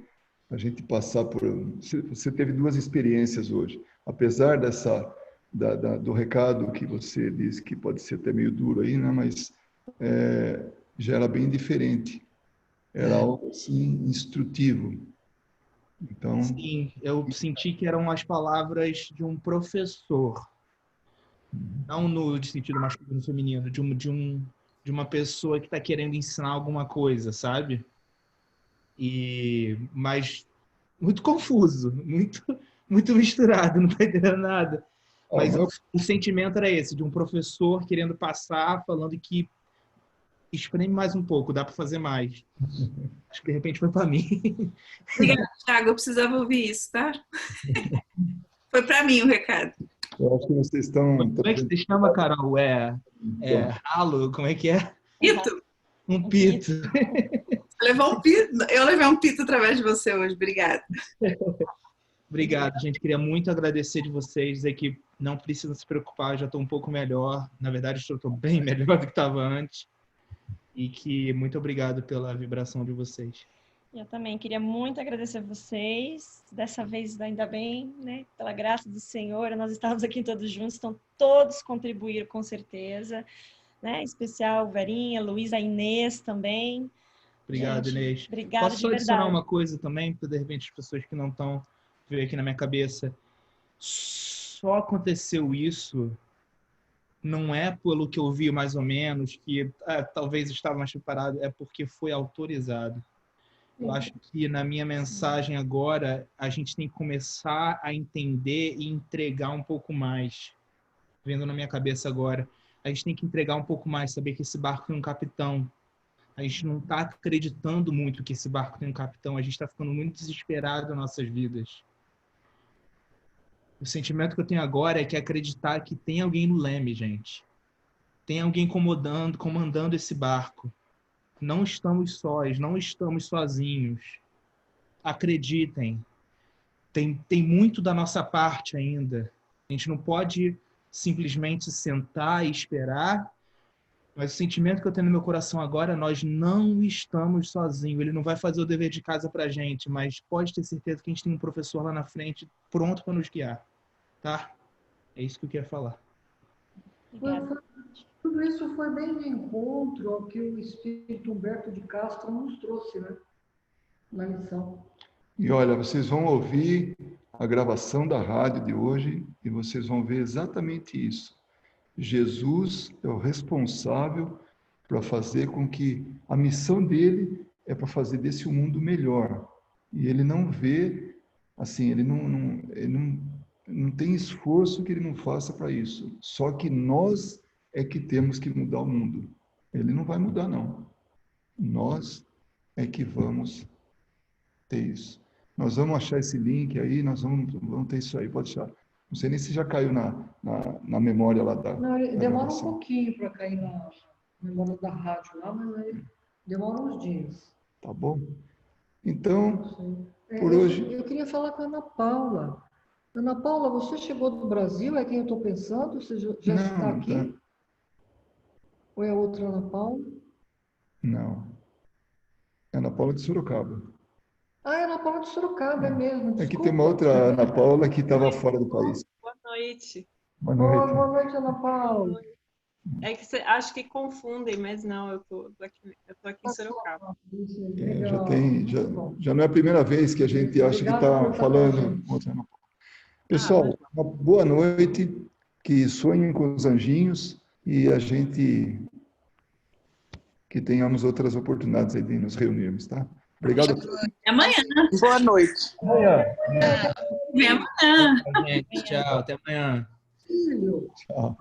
a gente passar por... Você teve duas experiências hoje. Apesar do recado que você disse, que pode ser até meio duro aí, né? Mas já era bem diferente. Era algo assim instrutivo. Então, sim, eu senti que eram as palavras de um professor, não no sentido masculino e feminino, de uma pessoa que está querendo ensinar alguma coisa, sabe? Mas muito confuso, muito misturado, não está entendendo nada. Mas o sentimento era esse, de um professor querendo passar, falando que espreme mais um pouco, dá para fazer mais. Acho que de repente foi para mim. Obrigada, Thiago. Eu precisava ouvir isso, tá? Foi para mim o recado. Eu acho que vocês estão... Como é que se chama, Carol? Ralo? Como é que é? Pito. Um pito. Eu levei um pito através de você hoje. Obrigada. Obrigado, gente. Queria muito agradecer de vocês, dizer que não precisa se preocupar, já estou um pouco melhor. Na verdade, estou bem melhor do que estava antes. E que muito obrigado pela vibração de vocês. Eu também queria muito agradecer a vocês. Dessa vez, ainda bem, né? Pela graça do Senhor, nós estávamos aqui todos juntos, então todos contribuíram com certeza. Né? Em especial Verinha, Luísa, Inês também. Obrigado, gente, Inês. Obrigado. Posso só adicionar uma coisa também, para de repente as pessoas que não estão ver aqui na minha cabeça. Só aconteceu isso, não é pelo que eu vi mais ou menos, que talvez estava mais preparado, é porque foi autorizado. Eu acho que na minha mensagem agora, a gente tem que começar a entender e entregar um pouco mais. Vendo na minha cabeça agora, a gente tem que entregar um pouco mais, saber que esse barco tem um capitão. A gente não está acreditando muito que esse barco tem um capitão, a gente está ficando muito desesperado nas nossas vidas. O sentimento que eu tenho agora é que acreditar que tem alguém no leme, gente. Tem alguém comandando esse barco. Não estamos sós, não estamos sozinhos. Acreditem. Tem muito da nossa parte ainda. A gente não pode simplesmente sentar e esperar, mas o sentimento que eu tenho no meu coração agora, nós não estamos sozinhos. Ele não vai fazer o dever de casa para a gente, mas pode ter certeza que a gente tem um professor lá na frente pronto para nos guiar. Tá? É isso que eu queria falar. Tudo isso foi bem de encontro ao que o Espírito Humberto de Castro nos trouxe, né? Na missão. E olha, vocês vão ouvir a gravação da rádio de hoje e vocês vão ver exatamente isso. Jesus é o responsável para fazer com que a missão dele é para fazer desse um mundo melhor. E ele não vê, assim, ele não tem esforço que ele não faça para isso. Só que nós é que temos que mudar o mundo. Ele não vai mudar, não. Nós é que vamos ter isso. Nós vamos achar esse link aí, nós vamos ter isso aí, pode achar. Não sei nem se já caiu na memória lá da. Não, ele da demora um gravação. pouquinho para cair na memória da rádio lá, mas aí demora uns dias. Tá bom? Então, Não sei. por hoje. Eu queria falar com a Ana Paula. Ana Paula, você chegou do Brasil? É quem eu estou pensando? Você já está Não, aqui? Ou é outra Ana Paula? não. É Ana Paula de Sorocaba. Ah, é Ana Paula de Sorocaba, é mesmo. É que Desculpa. tem uma outra Ana Paula que estava fora do país. Boa noite. Boa Boa noite. noite, Ana Paula. É que acho que confundem, mas não, eu tô aqui em Sorocaba. Já não é a primeira vez que a gente acha que está falando com outra Ana Paula. Pessoal, uma boa noite, que sonhem com os anjinhos e a gente que tenhamos outras oportunidades aí de nos reunirmos, tá? Obrigado. Até amanhã. Boa noite. Amanhã. Até amanhã. Gente, tchau, até amanhã. Filho. Tchau.